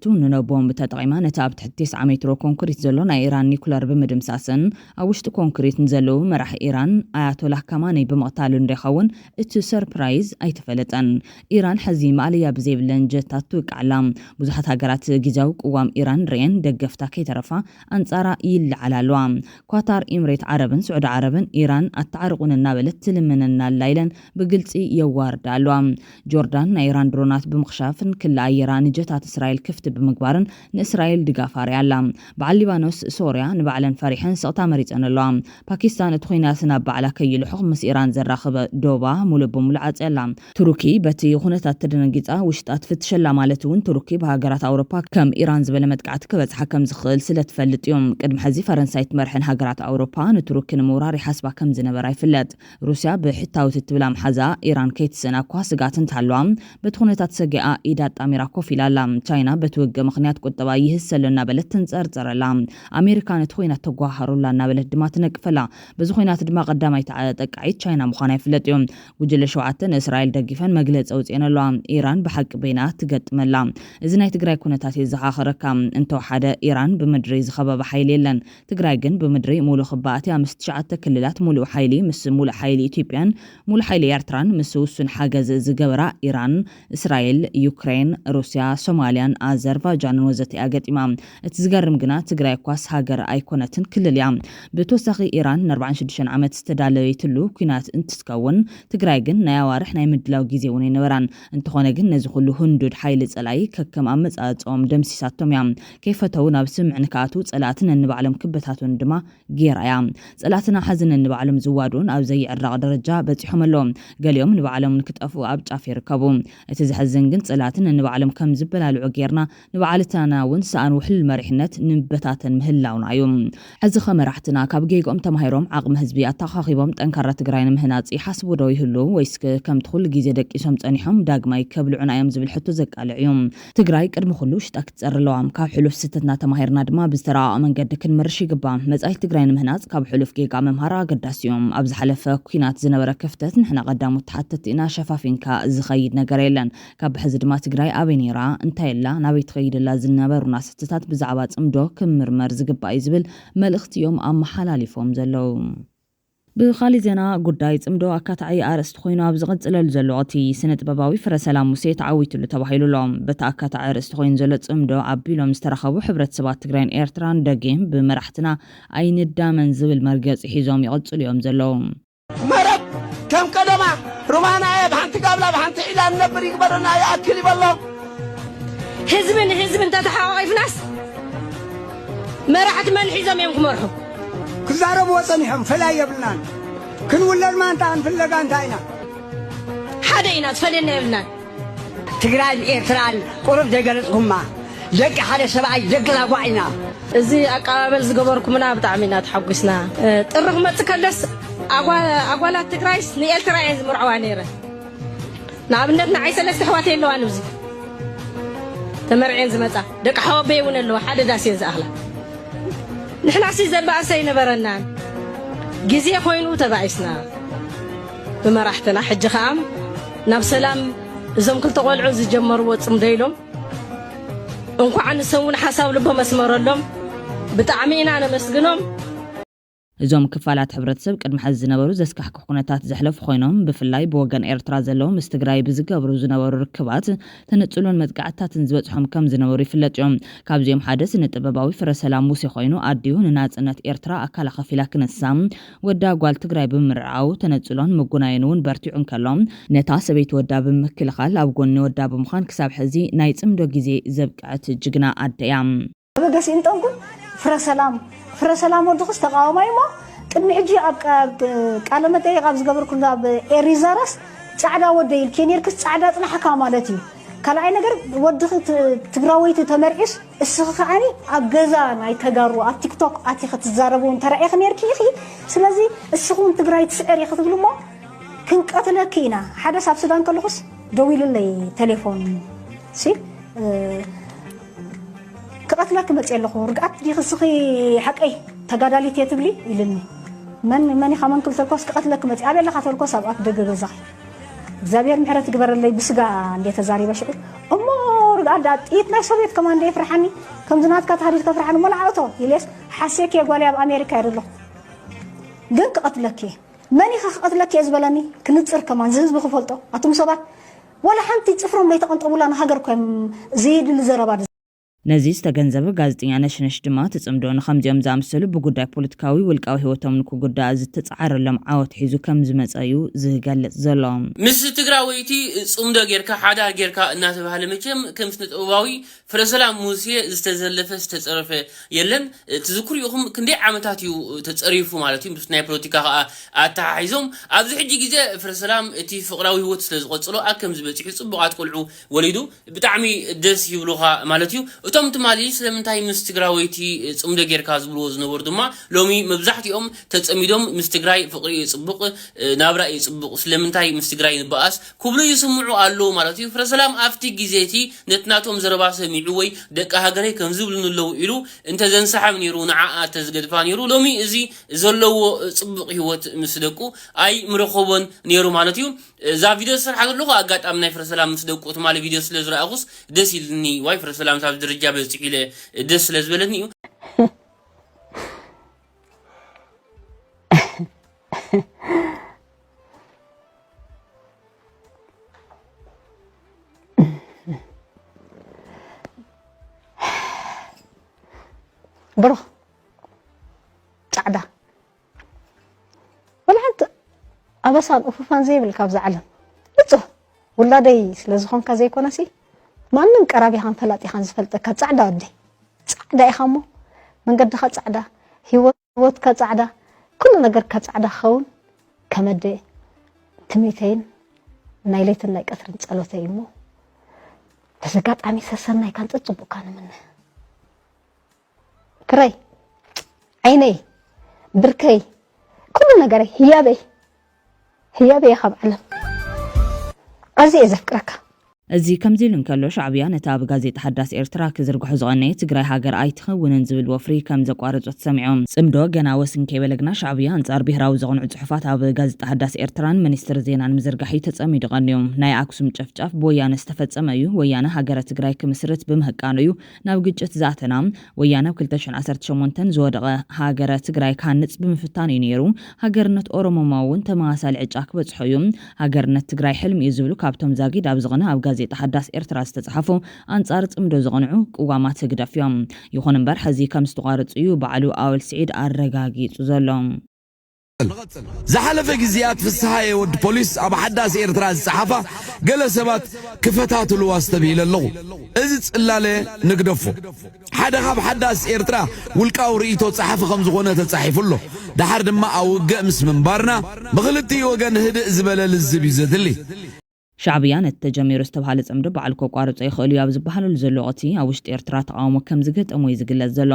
تون نو بومب تطعيما نتاب تحت 9 متر كونكريت زلونا إيران نيكولار بمدمساسن أوشت كونكريت نزلو مرح إيران آياتوله كماني بمقتال ريخون اتو سربرايز أي تفلتن إيران حزيم عليا بزيبلن جتاتو كعلام بزحت هاجرات جيزاو قوام إيران رين دقفتا كي ترفا أنصارا يل على لوام كواتار إمريت عربن سعود عربن إيران التعرقون النابلت تلمننا الليلن بقلتي يوارد علوام جوردان إيران درونات بمخشافن كل إيران جتات إسرائيل كفت بمقبارن إسرائيل دقافاري علام بعل ليبانوس سوريا نبعلن فريحن سقطا مريت أن اللام باكستان تخويناتنا بعلا كي لحق مس إيران زراخب دوبا ملبو ملعات علام تركي بتي خونتات تدنجيتا وشتات فتشلا مالتون تركي بهاجرات أوروبا كم إيران زبلمت قعت كبت حكم زخل سلت فلت يوم قدم حزي فرنسا تمرحن هاجرات أوروبا نترك نموراري حسبا كم زنبراي فلت روسيا بحتاو تتبلام حزا إيران كيت سنة كواسقاتن تحلوام بتخونتات سجاء إيدات أميرا كوفيلا لام تشاينا بتوجه مخنيات قطبا يهسلنا بلت تنصرصر لام أمريكا نتخوينات تقواحرو لنا بلت دما تنقفلا بزخوينات دما قدامي تقعيد تشاينا مخاناي فلت يوم وجل شوعتن إسرائيل دقيفان مجلس أوزين لام إيران بحق بينات تقدم لام إذن تقراي كونتات يزحاخركام انتو حدا إيران بمدري زخبا بحيلي لن تقراي جن بمدري مولو خباتي مستشعت كللات مولو حيلي مس مولو حيلي إثيوبيان مولو حيلي إرتران مسوسن حاجز زجبرا إيران إسرائيل يوكرين روسيا سوماليان أذربيجان وزتي أجت إمام تزجرم جنا تجري كواس هاجر أيقونتن كل اليوم بتوسخي إيران 46 عام استدلوا يتلو كينات انت تكون تجري جن نيوارح نيمد لو جزء ونوران انت خونه جن نزخلو هندود حيل تلاقي كم أمس أم دمسيساتهم يام كيف تونا بسمع نكاتو تلاتن النبعلم كبتاتون دما ጌራያ ጸላትና ሓዝን ንባዕሎም ዝዋዱን ኣብ ዘይዕራቕ ደረጃ በፂሖም ኣለዎም ገሊኦም ንባዕሎም ንክጠፉ ኣብ ጫፍ ይርከቡ እቲ ዝሕዝን ግን ጸላትን ንባዕሎም ከም ዝበላልዑ ጌርና ንባዕልታና እውን ሰኣን ውሕል መሪሕነት ንበታተን ምህላውና እዩ ሕዚ ኸመራሕትና ካብ ጌጎም ተማሂሮም ዓቕሚ ህዝቢ ኣተኻኺቦም ጠንካራ ትግራይ ንምህናጽ ይሓስቡ ዶ ይህሉ ወይስ ከም ትኹል ግዜ ደቂሶም ጸኒሖም ዳግማይ ከብልዑና እዮም ዝብል ሕቶ ዘቃልዕ እዩ ትግራይ ቅድሚ ኩሉ ሽጣ ክትጸርለዋም ካብ ሕሉፍ ስተትና ተማሂርና ድማ ብዝተረቐቐ መንገዲ ክንመርሽ ይግባእ መጻኢ ትግራይ ንምህናጽ ካብ ሕሉፍ ጌጋ መምሃራ ኣገዳሲ እዮም ኣብ ዝሓለፈ ኩናት ዝነበረ ክፍተት ንሕና ቀዳሞት ተሓተቲ ኢና ሸፋፊንካ ዝኸይድ ነገር የለን ካብ ሕዚ ድማ ትግራይ ኣበይ ነይራ እንታይ ላ ናበይ ትኸይድላ ዝነበሩና ስተታት ብዛዕባ ጽምዶ ክምርመር ዝግባእ ዝብል መልእኽቲ እዮም ኣመሓላሊፎም ዘለው ብኻሊ ዜና ጉዳይ ጽምዶ ኣካታዓይ ኣርእስቲ ኮይኑ ኣብ ዝቕጽለሉ ዘሎ እቲ ስነ-ጥበባዊ ፍረሰላም ሙሴ ተዓዊትሉ ተባሂሉሎም በታ ኣካታዓይ ኣርእስቲ ኮይኑ ዘሎ ጽምዶ ኣቢሎም ዝተረኸቡ ሕብረተሰባት ትግራይን ኤርትራን ደጊም ብመራሕትና ኣይንዳመን ዝብል መርገፂ ሒዞም ይቕጽሉ እዮም ዘለው መረብ ከም ቀደማ ሩማና ብሓንቲ ጋብላ ብሓንቲ ዒላ ነብር ይግበረና ይኣክል ይበሎ ህዝብን ተተሓዋቒፍናስ መራሕቲ መን ሒዞም እዮም ክመርሑ كزارب وطنهم فلا يبلنان كن ولا ما انت عن فلقان تاينا حدينا تفلنا يبلنان تقرأ إيرتران قرب دقلتهم ما لك حدا سبعي لك لا وعينا زي أقابل زقبركم منا بتعمينا تحقسنا الرغم تكلس أقوالات تقرأيس نيالترايز مرعوانيرة نعبنتنا عيسى الاستحواتي اللو عنوزي تمرعين زمتا دك حوابي ونلو حدا داسين زأهلا نحن عسي زنبع سينا برنان جزي خوينو تبعيسنا بمراحتنا حج خام ناب سلام زم كل تقول عوز جمر وتصمديلهم انكو عن سوون حساب لبهم اسمر لهم بتعمينا انا مسجنهم እዞም ክፋላት ሕብረተሰብ ቅድሚ ሕዚ ዝነበሩ ዘስካሕኩ ኩነታት ዘሕለፉ ኮይኖም ብፍላይ ብወገን ኤርትራ ዘለዎም ምስ ትግራይ ብዝገብሩ ዝነበሩ ርክባት ተነጽሎን መጥቃዕታትን ዝበጽሖም ከም ዝነበሩ ይፍለጥ እዮም ካብዚኦም ሓደ ስነ-ጥበባዊ ፍረሰላም ሙሴ ኮይኑ ኣዲሁ ንናጽነት ኤርትራ ኣካል ከፊላ ክነሳም ወዳ ጓል ትግራይ ብምርዓው ተነጽሎን ምጉናይን እውን በርቲዑን ከሎም ነታ ሰበይቲ ወዳ ብምክልኻል ኣብ ጎኒ ወዳ ብምዃን ክሳብ ሕዚ ናይ ጽምዶ ግዜ ዘብቅዐት ጅግና ኣደያ በገስ እንጠንኩ ፍረሰላም ወድኹስ ተቃወማይሞ ቅድሚ ሕጂ ኣብ ቃለ መጠይቅ ኣብ ዝገበርኩ ኣብ ኤሪዛራስ ጻዕዳ ወደይ ኬኔርክስ ጻዕዳ ጽናሕካ ማለት እዩ ካልኣይ ነገር ወድኽ ትግራወይቲ ተመርዒስ እስኺ ከዓኒ ኣብ ገዛ ናይ ተጋሩ ኣብ ቲክቶክ ኣቲኸ ትዛረቡን ተራእይኽ ነርኪ ኢኺ ስለዚ እስኹን ትግራይ ትስዕር ኢኺ ትብሉሞ ክንቀትለኪ ኢና ሓደ ሳብ ሱዳን ከለኹስ ደው ኢሉለይ ቴሌፎን كقتلك متيلخ ورقات دي خسخي حقي تقادالي تيتبلي يلني من خمان كل تلكوس كقتلك متي ابي لا خاطلكوس ابات دغغزا እግዚአብሔር ምሕረት ግበረለይ ብስጋ እንደ ተዛሪ በሽዕ እሞር ጋዳት ኢትና ሶቪየት ኮማንዶ ይፍርሐኒ ከም ዝናትካ ታሪክ ተፍርሐኒ ሞላዓውቶ ይለስ ሓሴክ የጓልያ በአሜሪካ ይደሎ ግን ከቀትለክ መን ይኸቀትለክ ዝበለኒ ክንጽር ከማን ዝህዝብ ክፈልጦ አቱም ሰባት ወላ ሓንቲ ጽፍሮም ላይ ተቀንጠቡላና ሀገር ከም ዘይድ ልዘረባ ነዚ ዝተገንዘበ ጋዜጠኛ ነሽነሽ ድማ ተጽምዶ ንኸምዚኦም ዝኣምሰሉ ብጉዳይ ፖለቲካዊ ውልቃዊ ህይወቶም ንክጉዳይ ዝተጻዓረሎም ዓወት ሒዙ ከም ዝመጸዩ ዝገልጽ ዘሎ ምስ ትግራወይቲ ጽምዶ ጌርካ ሓዳር ጌርካ እናተባሃለ መቸም ከም ስነጥበባዊ ፍረሰላም ሙሴ ዝተዘለፈ ዝተጸረፈ የለን ትዝክሩ ይኹም ክንደይ ዓመታት እዩ ተጸሪፉ ማለት እዩ ምስ ናይ ፖለቲካ ኣተሓሒዞም ኣብዚ ሕጂ ግዜ ፍረሰላም እቲ ፍቅራዊ ህይወት ስለዝቆጽሎ ኣከም ዝበጽሑ ጽቡቃት ቆልዑ ወሊዱ ብጣዕሚ ደስ ይብሉኻ ማለት እዩ እቶም ትማሊ ስለምንታይ ምስ ትግራወይቲ ጽምዶ ጌርካ ዝብልዎ ዝነበሩ ድማ ሎሚ መብዛሕትኦም ተጸሚዶም ምስ ትግራይ ፍቅሪ ጽቡቅ ናብራ ጽቡቅ ስለምንታይ ምስ ትግራይ ንባኣስ ኩብሉ ይስምዑ ኣሎ ማለት እዩ ፍረሰላም ኣፍቲ ግዜቲ ነትናቶም ዘረባ ሰሚዑ ወይ ደቃ ሃገሬ ከም ዝብሉንለው ኢሉ እንተ ዘንሰሓም ነይሩ ንዓኣ ተዝገድፋ ነይሩ ሎሚ እዚ ዘለዎ ጽቡቅ ህይወት ምስ ደቁ ኣይ ምረኸቦን ነይሩ ማለት እዩ ዛ ቪድዮ ስራሕ ኣለኹ ኣጋጣሚ ናይ ፍረሰላም ምስ ደቁ ትማሊ ቪድዮ ስለ ዝረኣኹስ ደስ ይልኒ ዋይ ፍረሰላም ሳብ ደረጃ በጽሒለ ደስ ስለ ዝበለኒ እዩ برو تعدا ولا انت ابصان وففان زي بالكاب زعلن بصح ولادي سلازخون كزي كونسي مانن قرابي خان فلاطي خان زفلطك ጻዕዳ ወዲ ጻዕዳ ይኻሞ መንገድኻ ጻዕዳ ህይወት وت كصعدة كل نجار كصعدة خون كمدة تميتين نايلتن لاي قطر صلوتي مو تسقط عمي سسرناي كان تطبق كان منه كراي عيني بركي كل نجاري هيابي خب علم أزي أذكرك እዚ ከምዚ ኢሉ እንከሎ ሻዕብያ ነታ ኣብ ጋዜጣ ሓዳስ ኤርትራ ክዝርግሑ ዝቐነየ ትግራይ ሃገር ኣይትኸውንን ዝብል ወፍሪ ከም ዘቋረፆ ተሰሚዖም ጽምዶ ገና ወስን ከይበለግና ሻዕብያ አንጻር ብሄራዊ ዘቕንዑ ጽሑፋት ኣብ ጋዜጣ ሓዳስ ኤርትራን ሚኒስትር ዜናን ምዝርጋሒ ተጸሚዱ ቀንዮም ናይ ኣክሱም ጨፍጫፍ ብወያነ ዝተፈጸመ እዩ ወያነ ሃገረ ትግራይ ክምስርት ብምህቃኑ እዩ ናብ ግጭት ዝኣተና ወያነ 2018 ዝወደቐ ሃገረ ትግራይ ካንጽ ብምፍታን እዩ ነይሩ ሃገርነት ኦሮሞማ እውን ተመሳሳሊ ዕጫ ክበጽሖ እዩ ሃገርነት ትግራይ ሕልሚ እዩ ዝብሉ ካብቶም ዛጊድ ኣብ ዝቐነ ኣብ ጋዜጣ ሓዳስ ኤርትራ ዝተጻሕፉ አንጻር ጽምዶ ዝቐንዑ ቅዋማት ግዳፍዮም ይኹን እምበር ሕዚ ከም ዝተቋረጹ እዩ በዓሉ ኣወል ስዒድ ኣረጋጊጹ ዘሎ زحلف جزيات في السهاية ود بوليس أبو حداس إيرترا الصحافة جلسات كفتات الواستبيل اللغو إزت إلا له نقدفه حدا خاب حداس إيرترا والكاوريتو صحافة خمس غونة تصحيف له ده حرد ما أو قمس من بارنا بغلتي وجن هدئ زبالة للزبي زدلي شعبيا التجمير استبحال ጽምዶ በዓል ኮቋርጾ ይኽእሉ ኣብ ዝበሃሉ ዘለዎቲ ኣብ ውሽጢ ኤርትራ ተቃውሞ ከም ዝገጠሙ ይዝግለጽ ዘሎ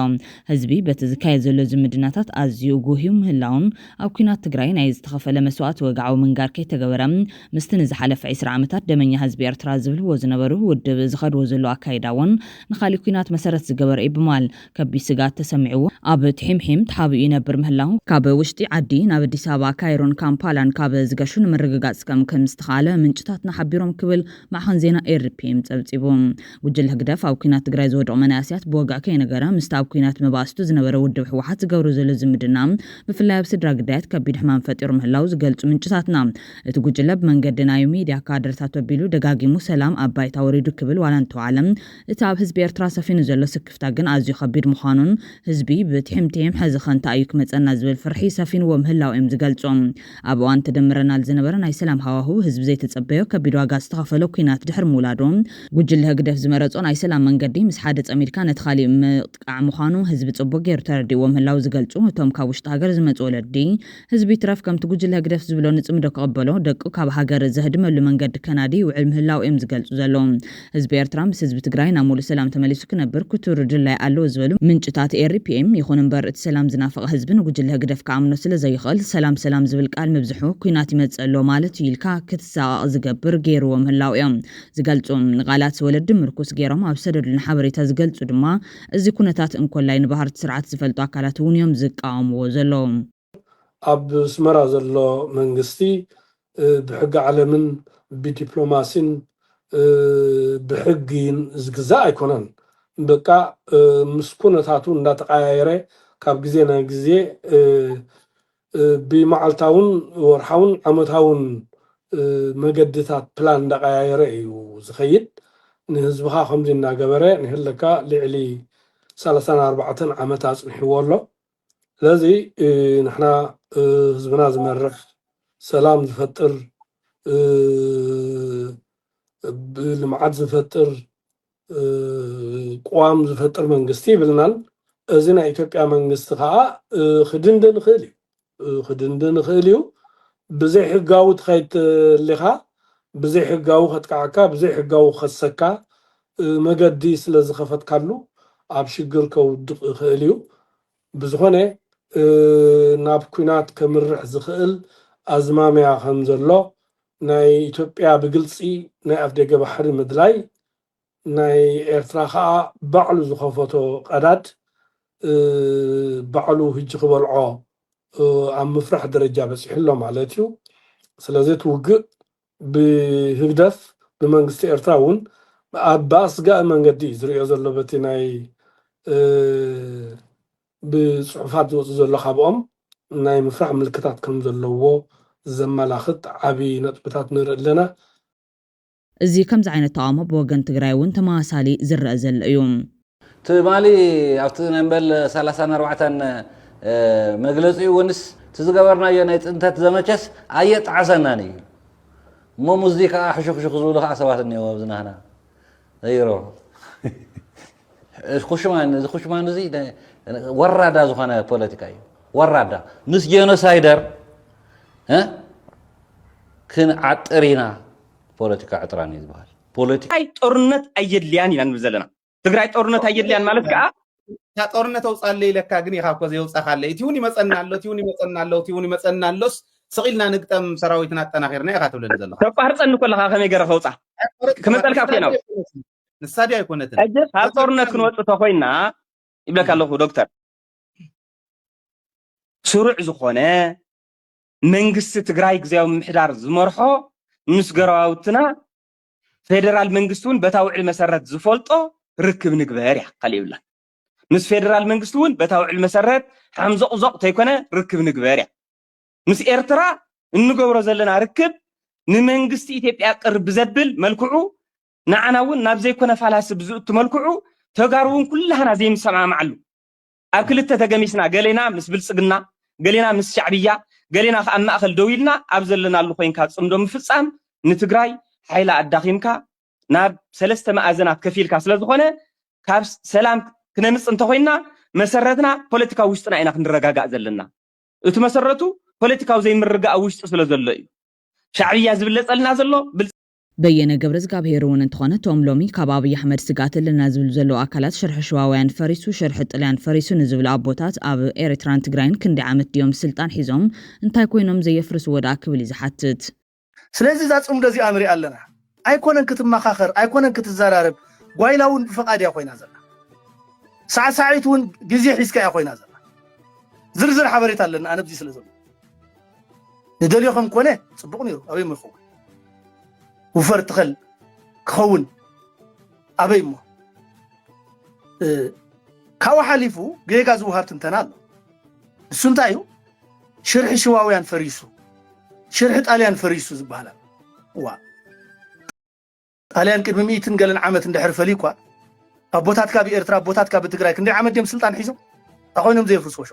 ህዝቢ በቲ ዝካየድ ዘሎ ዝምድናታት ኣዝዩ ጉህዩ ምህላውን ኣብ ኩናት ትግራይ ናይ ዝተኸፈለ መስዋዕት ወግዓዊ ምንጋር ከይተገበረ ምስቲ ንዝሓለፈ 20 ዓመታት ደመኛ ህዝቢ ኤርትራ ዝብልዎ ዝነበሩ ውድብ ዝኸድዎ ዘሎ ኣካይዳውን ንኻሊእ ኩናት መሰረት ዝገበረ ይብማል ከቢድ ስጋት ተሰሚዕዎ ኣብ ትሕምሕም ተሓቢኡ ይነብር ምህላው ካብ ውሽጢ ዓዲ ናብ ኣዲስ ኣበባ ካይሮን ካምፓላን ካብ ዝገሹ ንምርግጋጽ ከም ዝተኻለ ምንጭታት حبيرهم كبل مع خنزينا إيربيم تبتيبهم وجل هجدف أو كينات جراي زود مناسيات بوجع كينا جرا مستعب كينات مباستو زنبرة ودب وحات جورز لازم بدنام بفلا بسدر جدات كبير حمام فتيرهم هلاوز قلت من جساتنا تقولجلب من قدنا يومي دي كادر تطبيلو دقاقي مسلام أباي توريدو كبل ولا أنتو عالم تعب حزبي إرتراس في نزل سكف تاجن أزي خبير مخانون حزبي بتحمتهم حز خان تأيك متأنز بالفرحي سفين ومهلا وإمز قلتهم أبو أنت دمرنا الزنبرة ناي سلام هواهو حزب زيت تصبيو كبير واقع استغفلو كينات دحر مولادهم وجل هجدف زمرتون أي سلام من قديم مسحادة أمريكا نتخالي مقع مخانو حزب تصبو غير تردي ومهلاو زقلتو توم كاوش تاجر زمت ولدي حزبي ترف كم تقول هجدف زبلو نتمدو قبلو دقو كاب هاجر زهدم اللي من قد كندي وعلم هلاو إم زقلتو زلوم حزبي إرترام حزب تجراي نامول سلام تمليسو كنبر كتور رجلا قالو زبلو من جتات إيربيم يخون مبر سلام زنافق حزبن وجل هجدف كعملو سلا زي خال سلام زبل قال مبزحو كينات يمتصلو مالت يلكا كتسا زقبر ገይሮም ህላው እዮም ዝገልጹም ንቃላት ወለድ ምርኩስ ገይሮም ኣብ ሰደድን ሓበሬታ ዝገልጹ ድማ እዚ ኩነታት እንኮላይ ንባህርቲ ስርዓት ዝፈልጡ አካላት እውን እዮም ዝቃወምዎ ዘለዎም ኣብ ስመራ ዘሎ መንግስቲ ብሕጊ ዓለምን ብዲፕሎማሲን ብሕጊን ዝግዛእ ኣይኮነን በቃ ምስ ኩነታቱ እንዳተቀያየረ ካብ ግዜ ናብ ግዜ ብመዓልታውን ወርሓውን ዓመታውን مجدتات بلان دقايرة وزخيد نهزبها خمسين ناقبرة نهلكا لعلي 3-4 عامات نحوالله لذي نحنا هزبنا زمرخ سلام زفتر المعاد زفتر قوام زفتر منقستي بلنان ازينا إثيوبيا منقستها خدندن خيليو بزي حقاو تخيت الليخا بزي حقاو خدكعكا بزي حقاو خسكا مقدي سلازي خفت كارلو عب شقركو خيليو بزخوني ناب كوينات كمرح زخيل أزماميا خمزرلو ناي إثيوبيا بقلسي ناي أفدقى بحر مدلاي ناي إرتراخا بعلو زخفتو قداد بعلو هجي خبالعو عم مفرح درجة بس يحلو مالتيو سلازي توقع بهدف بمنغستي إرتراون باس قاء منغدي زريو زلبتي ناي بصحفات زلو خابهم ناي مفرح ملكتات كم زلوو زمالاخت عبي نطبتات نرق لنا እዚ ከምዚ ዓይነት ተቃውሞ ብወገን ትግራይ እውን ተመሳሳሊ ዝረአ ዘሎ እዩ ትማሊ ኣብቲ ነንበል 34 መግለጺ ወንስ ትዝገበርናዮ ናይ ጥንታት ዘመቸስ ኣየጣዓሰናን እዩ እሞ ሙዚቃ ሕሹክሹክ ዝብሉ ከዓ ሰባት እኒአው ኣብዝናህና ዘይሮ ኩሽማን እዚ ወራዳ ዝኾነ ፖለቲካ እዩ ወራዳ ምስ ጄኖሳይደር ክንዓጥሪና ፖለቲካ ዕጥራን እዩ ዝበሃል ፖለቲካ ጦርነት ኣየድልያን ኢና ንብል ዘለና ትግራይ ጦርነት ኣየድልያን ማለት ከዓ ታ ጦርነት ኣውፃለ ኢለካ ግን ኢኻ ኮ ዘይውፃኻለ እቲውን ይመፀና ኣሎ እቲውን ይመፀና ኣሎ እቲውን ይመፀና ኣሎስ ሰቂልና ንግጠም ሰራዊትና ኣጠናኺርና ኢኻ ትብለኒ ዘለካ ተቋርፀኒ ኮለካ ከመይ ገረ ከውፃ ክመፀልካ ኮናው ንሳዲ ኣይኮነትን ሕጂ ካብ ጦርነት ክንወፅእ ተኮይና ይብለካ ኣለኹ ዶክተር ስሩዕ ዝኾነ መንግስቲ ትግራይ ግዜያዊ ምምሕዳር ዝመርሖ ምስ ገረባውትና ፌደራል መንግስቲ እውን በታ ውዕል መሰረት ዝፈልጦ ርክብ ንግበር እያ ካሊእ ይብላ ምስ ፌደራል መንግስቲ እውን በታ ውዕል መሰረት ሓምዘቕዘቕ ተይኮነ ርክብ ንግበር እያ ምስ ኤርትራ እንገብሮ ዘለና ርክብ ንመንግስቲ ኢትዮጵያ ቅርብ ዘብል መልክዑ ንዓና እውን ናብ ዘይኮነ ፋላሲ ብዝእቱ መልክዑ ተጋሩ እውን ኩላህና ዘይምሰማማዓሉ ኣብ ክልተ ተገሚስና ገሌና ምስ ብልፅግና ገሌና ምስ ሻዕብያ ገሌና ከዓ ማእኸል ደው ኢልና ኣብ ዘለናሉ ኮይንካ ፅምዶ ምፍፃም ንትግራይ ሓይላ ኣዳኺምካ ናብ ሰለስተ ማእዘናት ከፊልካ ስለ ዝኾነ ካብ ሰላም ክነምፅ እንተኮይና መሰረትና ፖለቲካዊ ውሽጥና ኢና ክንረጋጋእ ዘለና እቲ መሰረቱ ፖለቲካዊ ዘይምርጋእ ውሽጢ ስለ ዘሎ እዩ ሻዕብያ ዝብለፀልና ዘሎ በየነ ገብረ እግዚአብሔር እውን እንተኾነ ቶም ሎሚ ካብ ኣብይ ኣሕመድ ስጋት ለና ዝብሉ ዘለዉ ኣካላት ሸርሒ ሸዋውያን ፈሪሱ ሸርሒ ጥልያን ፈሪሱ ንዝብሉ ኣቦታት ኣብ ኤርትራን ትግራይን ክንደይ ዓመት ድዮም ስልጣን ሒዞም እንታይ ኮይኖም ዘየፍርስ ወዳ ክብል እዩ ዝሓትት ስለዚ እዛ ፅምዶ እዚኣ ንሪኣ ኣለና ኣይኮነን ክትመኻኸር ኣይኮነን ክትዘራርብ ጓይላ እውን ብፈቃድያ ኮይና ዘላ ሳዕሳዒት እውን ግዜ ሒዝካ እያ ኮይና ዘላ ዝርዝር ሓበሬታ ኣለና ኣነ ብዚ ስለ ዘሎ ንደልዮኹም ኮነ ፅቡቕ ነይሩ ኣበይ ሞ ይኸውን وفر تخل كون أبي مو كوا حليفو جيجاز وهارت انتنال السنتايو شرح شواويان فريسو شرح طاليان فريسو زبالا وا طاليان قد ميتن قالن عامت اندحر فليكوا ابوتات كا بإرترا ابوتات كا بتግራይ كندي عامت ديم سلطان حيزو اخوينهم زي فرسو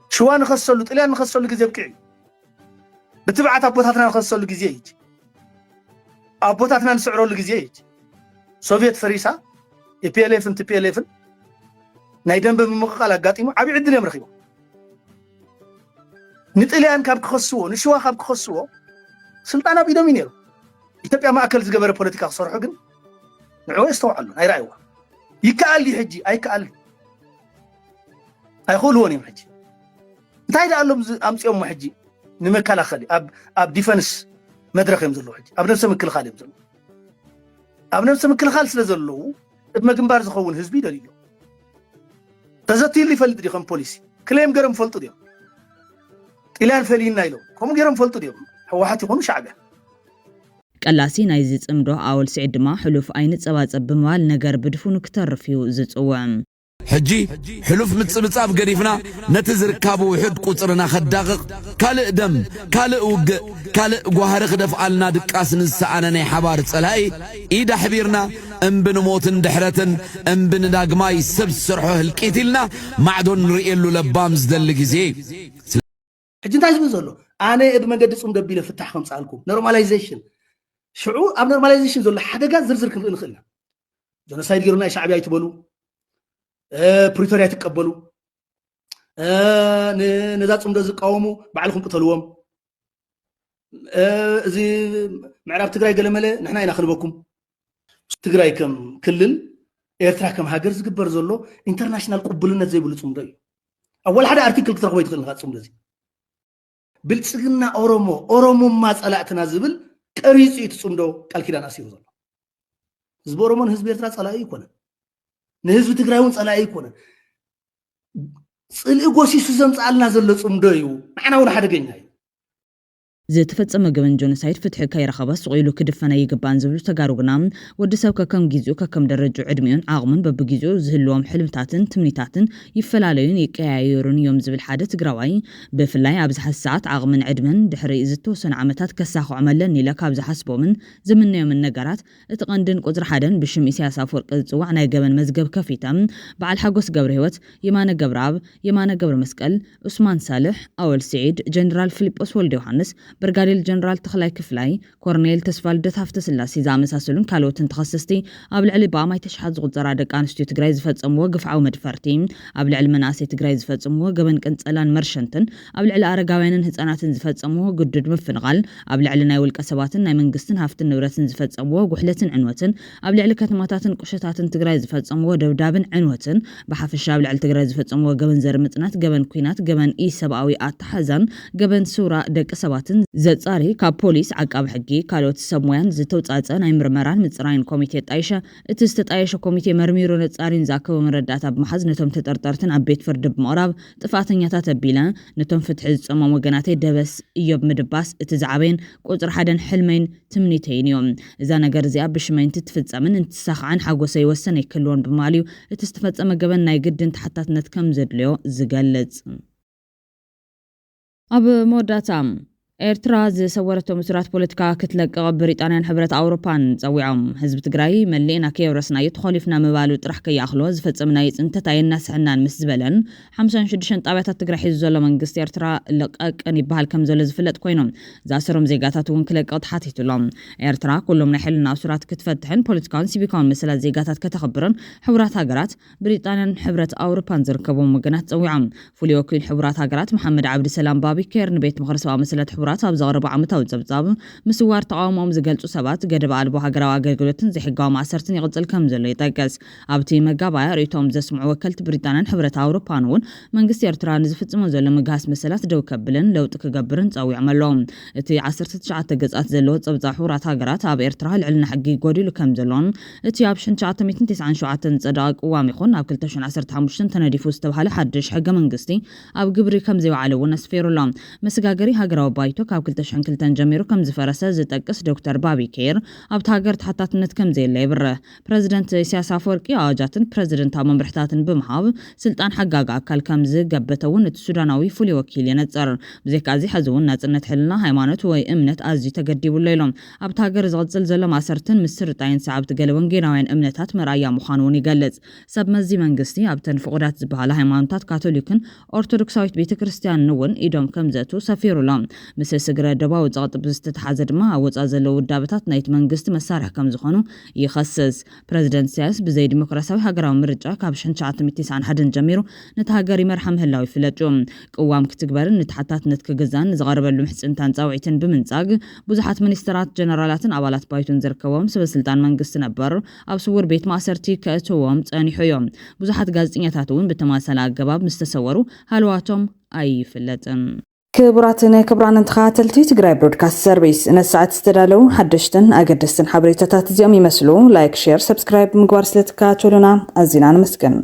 شو نخسلو طاليان نخسلو غزي بكعي بتبعت ابوتاتنا نخسلو غزي يجي ابوتاتنا نسعرولو غزي يجي سوفيت فريسا يبيلف انت بيلف ناي دنب بمقال اغاطيمو عبي عدن يمرخيو نطليان كاب كخسو نشوا كاب كخسو سلطانا بيدو مينيرو ኢትዮጵያ ማእከል ዝገበረ ፖለቲካ ክሰርሑ ግን ንዕው ይስተውዓሉ ኣይራእይዋ ይከኣል ሕጂ ኣይከኣል ኣይኽእልዎን እዮም ሕጂ እንታይ ደኣሎም ኣምፂኦም ሕጂ ንመከላኸሊ ኣብ ዲፈንስ መድረክ እዮም ዘለዉ ሕጂ ኣብ ነፍሲ ምክልኻል እዮም ዘለዉ ኣብ ነፍሲ ምክልኻል ስለ ዘለዉ ቅድመ ግንባር ዝኸውን ህዝቢ ይደልዩ ተዘቲሉ ይፈልጥ ዲኹም ፖሊሲ ክሌም ገይሮም ፈልጡ ዲዮም ጢልያን ፈሊና ኢሎም ከምኡ ገይሮም ፈልጡ ዲዮም ሕወሓት ይኹኑ ሻዕብያ ቀላሲ ናይ ዝጽምዶ ኣወል ስዒድ ድማ ሕሉፍ ኣይንጸባጸብ ብምባል ነገር ብድፉኑ ክተርፍ እዩ ዝጽውዕ ሕጂ ሕሉፍ ምጽብጻብ ገዲፍና ነቲ ዝርካቡ ውሕድ ቁፅርና ኸዳቕቕ ካልእ ደም ካልእ ውግእ ካልእ ጓህሪ ክደፍኣልና ድቃስ ንዝሰኣነ ናይ ሓባር ጸላኢ ኢዳ ሕቢርና እምብንሞትን ድሕረትን እምብንዳግማይ ሰብ ዝሰርሖ ህልቂት ኢልና ማዕዶ ንርእየሉ ለባም ዝደሊ ግዜ ሕጂ እንታይ ዝብል ዘሎ ኣነ እብ መንገዲ ጽምዶ ኣቢለ ፍታሕ ከምፃልኩም ኖርማላይዜሽን ሽዑ ኣብ ኖርማላይዜሽን ዘሎ ሓደጋ ዝርዝር ክንርኢ ንኽእልና ጀኖሳይድ ገይሩና ሻዕብያ ይትበሉ ፕሪቶሪያ ትቀበሉ ነዛ ጽምዶ ዝቃወሙ ባዕልኩም ቅተልዎም እዚ ምዕራብ ትግራይ ገለመለ ንሕና ኢና ክንበኩም ትግራይ ከም ክልል ኤርትራ ከም ሃገር ዝግበር ዘሎ ኢንተርናሽናል ቅቡልነት ዘይብሉ ጽምዶ እዩ ኣወል ሓደ ኣርቲክል ክትረኽቦ ይትኽእል ንኻ ጽምዶ እዚ ብልጽግና ኦሮሞማ ጸላእትና ዝብል ቀሪጹ ይትጽምዶ ቃል ኪዳን ኣሲሩ ዘሎ ህዝቢ ኦሮሞን ህዝቢ ኤርትራ ጸላኢ ይኮነን ንህዝቢ ትግራይ እውን ጸላኢ ይኮነን ጽልኢ ጎሲሱ ዘምጽኣልና ዘሎ ጽምዶ እዩ ንዓና እውን ሓደገኛ እዩ ዝተፈጸመ ገበን ጆኖሳይድ ፍትሒ ከይረኸበ ስቑኢሉ ክድፈነ ይግባን ዝብሉ ተጋሩ ግና ወዲ ሰብ ከከም ጊዜኡ ከከም ደረጁ ዕድሚኡን ዓቕሙን በብጊዜኡ ዝህልዎም ሕልምታትን ትምኒታትን ይፈላለዩን ይቀያየሩን እዮም ዝብል ሓደ ትግራዋይ ብፍላይ ኣብ ዝሓስ ሰዓት ዓቕምን ዕድመን ድሕሪ ዝተወሰነ ዓመታት ከሳኽዖመለን ኢለ ካብ ዝሓስቦምን ዝምነዮምን ነገራት እቲ ቀንድን ቁፅሪ ሓደን ብሽም ኢሳያስ ኣፈወርቂ ዝፅዋዕ ናይ ገበን መዝገብ ከፊታ በዓል ሓጎስ ገብረ ህይወት የማነ ገብረኣብ የማነ ገብረ መስቀል ዑስማን ሳልሕ ኣወል ስዒድ ጀነራል ፊሊጶስ ወልደ ዮሃንስ ብርጋዴር ጀነራል ተኽላይ ክፍላይ ኮርኔል ተስፋል ደታፍተ ስላሴ ዝኣመሳሰሉን ካልኦትን ተኸሰስቲ ኣብ ልዕሊ ብኣማይ ተሽሓት ዝቑፀራ ደቂ ኣንስትዮ ትግራይ ዝፈጸምዎ ግፍዓዊ መድፈርቲ ኣብ ልዕሊ መናእሰይ ትግራይ ዝፈጸምዎ ገበን ቅንጸላን መርሸንትን ኣብ ልዕሊ ኣረጋውያንን ህፃናትን ዝፈጸምዎ ግድድ ምፍንቓል ኣብ ልዕሊ ናይ ውልቀ ሰባትን ናይ መንግስትን ሃፍትን ንብረትን ዝፈጸምዎ ጉሕለትን ዕንወትን ኣብ ልዕሊ ከተማታትን ቁሸታትን ትግራይ ዝፈጸምዎ ደብዳብን ዕንወትን ብሓፈሻ ኣብ ልዕሊ ትግራይ ዝፈጸምዎ ገበን ዘር ምጽናት ገበን ኩናት ገበን ኢሰብኣዊ ኣተሓዛን ገበን ሱራ ደቂ ሰባትን ዘጻሪ ካብ ፖሊስ ዓቃቢ ሕጊ ካልኦት ሰብ ሞያን ዝተውጻጸ ናይ ምርመራን ምጽራይን ኮሚቴ ጣይሸ እቲ ዝተጣየሸ ኮሚቴ መርሚሩ ነጻሪን ዝኣከበ መረዳእታ ብምሓዝ ነቶም ተጠርጠርትን ኣብ ቤት ፍርዲ ብምቕራብ ጥፋተኛታት ኣቢለ ነቶም ፍትሒ ዝጸመሙ ወገናተይ ደበስ እዮብ ምድባስ እቲ ዝዓበየን ቁጽሪ ሓደን ሕልመይን ትምኒተይን እዮም እዛ ነገር እዚኣ ብሽመይቲ ትፍጸምን እንትሳኽዓን ሓጎሰይ ወሰን ይክልዎን ብማልዩ እቲ ዝተፈጸመ ገበን ናይ ግድን ተሓታትነት ከም ዘድልዮ ዝገልጽ ኣብ መወዳእታ ኤርትራ ዝሰወረቶ ምስራት ፖለቲካ ክትለቀቕ ብሪጣንያን ሕብረት ኣውሮፓን ጸዊዖም ህዝቢ ትግራይ መሊእና ከየውረስናዮ ተኸሊፍና ምባሉ ጥራሕ ከይኣኽሎ ዝፈጸምናይ ጽንተት ኣየናስሕናን ምስ ዝበለን 56 ጣብያታት ትግራይ ሒዙ ዘሎ መንግስቲ ኤርትራ ለቀቅን ይበሃል ከም ዘሎ ዝፍለጥ ኮይኖም ዝኣሰሮም ዜጋታት እውን ክለቀቕ ተሓቲቱሎም ኤርትራ ኩሎም ናይ ሕልና ኣሱራት ክትፈትሕን ፖለቲካውን ሲቪካውን መሰላት ዜጋታት ከተኸብርን ሕቡራት ሃገራት ብሪጣንያን ሕብረት ኣውሮፓን ዝርከቦም ወገናት ጸዊዖም ፍሉይ ወኪል ሕቡራት ሃገራት መሐመድ ዓብዲ ሰላም ባቢኬር ንቤት ምክሪ ሰብኣዊ መሰላት ኣብ ዘቕረቡ ዓመታዊ ጸብጻብ ምስዋር ተቃውሞም ዝገልጹ ሰባት ገደብ ኣልቦ ሃገራዊ ኣገልግሎትን ዘይሕጋዊ ማእሰርትን ይቕጽል ከም ዘሎ ይጠቅስ ኣብቲ መጋባያ ርእይቶም ዘስምዑ ወከልቲ ብሪጣንያን ሕብረት ኣውሮፓን እውን መንግስቲ ኤርትራ ንዝፍጽሞ ዘሎ ምግሃስ መሰላት ደው ከብልን ለውጢ ክገብርን ጸዊዖም ኣለዎም እቲ 19 ገጻት ዘለዎ ጸብጻብ ሕቡራት ሃገራት ኣብ ኤርትራ ልዕልና ሕጊ ጎዲሉ ከም ዘሎን እቲ ኣብ 1997 ዝጸደቐ ቅዋም ይኹን ኣብ 2015 ተነዲፉ ዝተባሃለ ሓድሽ ሕገ መንግስቲ ኣብ ግብሪ ከም ዘይወዓለ እውን ኣስፊሩሎም መስጋገሪ ሃገራዊ ባይቶ ካብ 2002 ጀሚሩ ከም ዝፈረሰ ዝጠቅስ ዶክተር ባቢኬር ኣብቲ ሃገር ተሓታትነት ከም ዘየለ ይብርህ ፕረዚደንት ኢሳያስ አፈወርቂ ኣዋጃትን ፕረዚደንታዊ መምርሕታትን ብምሃብ ስልጣን ሓጋጋ ኣካል ከም ዝገበተውን እቲ ሱዳናዊ ፍሉይ ወኪል የነጸር ብዘይካዚ ሕዚ እውን ናጽነት ሕልና ሃይማኖት ወይ እምነት ኣዝዩ ተገዲቡሎ ኢሎም ኣብቲ ሃገር ዝቕጽል ዘሎ ማሰርትን ምስርጣይን ሰዓብቲ ገለ ወንጌላውያን እምነታት መርኣያ ምዃኑ እውን ይገልጽ ሰብ መዚ መንግስቲ ኣብተን ፍቑዳት ዝበሃላ ሃይማኖታት ካቶሊክን ኦርቶዶክሳዊት ቤተክርስትያንን እውን ኢዶም ከም ዘእቱ ሰፊሩሎም ምስ ስግረ ደባዊ ጸቕጥብ ዝተተሓዘ ድማ ኣብ ወጻእ ዘለዉ ውዳበታት ናይቲ መንግስቲ መሳርሒ ከም ዝኾኑ ይኸስስ ፕረዚደንት ኢሳያስ ብዘይ ዲሞክራሲያዊ ሃገራዊ ምርጫ ካብ 1991 ጀሚሩ ነቲ ሃገር ይመርሓ ምህላው ይፍለጡ ቅዋም ክትግበርን ንተሓታትነት ክግዛን ዝቐረበሉ ምሕጽንታን ጻውዒትን ብምንጻግ ብዙሓት ሚኒስትራት ጀነራላትን ኣባላት ባይቶን ዝርከቦም ሰበስልጣን መንግስቲ ነበር ኣብ ስውር ቤት ማእሰርቲ ከእትዎም ጸኒሑ እዮም ብዙሓት ጋዜጠኛታት እውን ብተመሳሳሊ ኣገባብ ምስ ተሰወሩ ሃልዋቶም ኣይፍለጥን ክቡራትን ክቡራንን ተኸታተልቲ ትግራይ ብሮድካስት ሰርቪስ ነሰዓት ዝተዳለው ሓደሽትን ኣገደስትን ሓበሬታታት እዚኦም ይመስሉ ላይክ ሼር ሰብስክራይብ ምግባር ስለትከታተሉና ኣዝና ንመስግን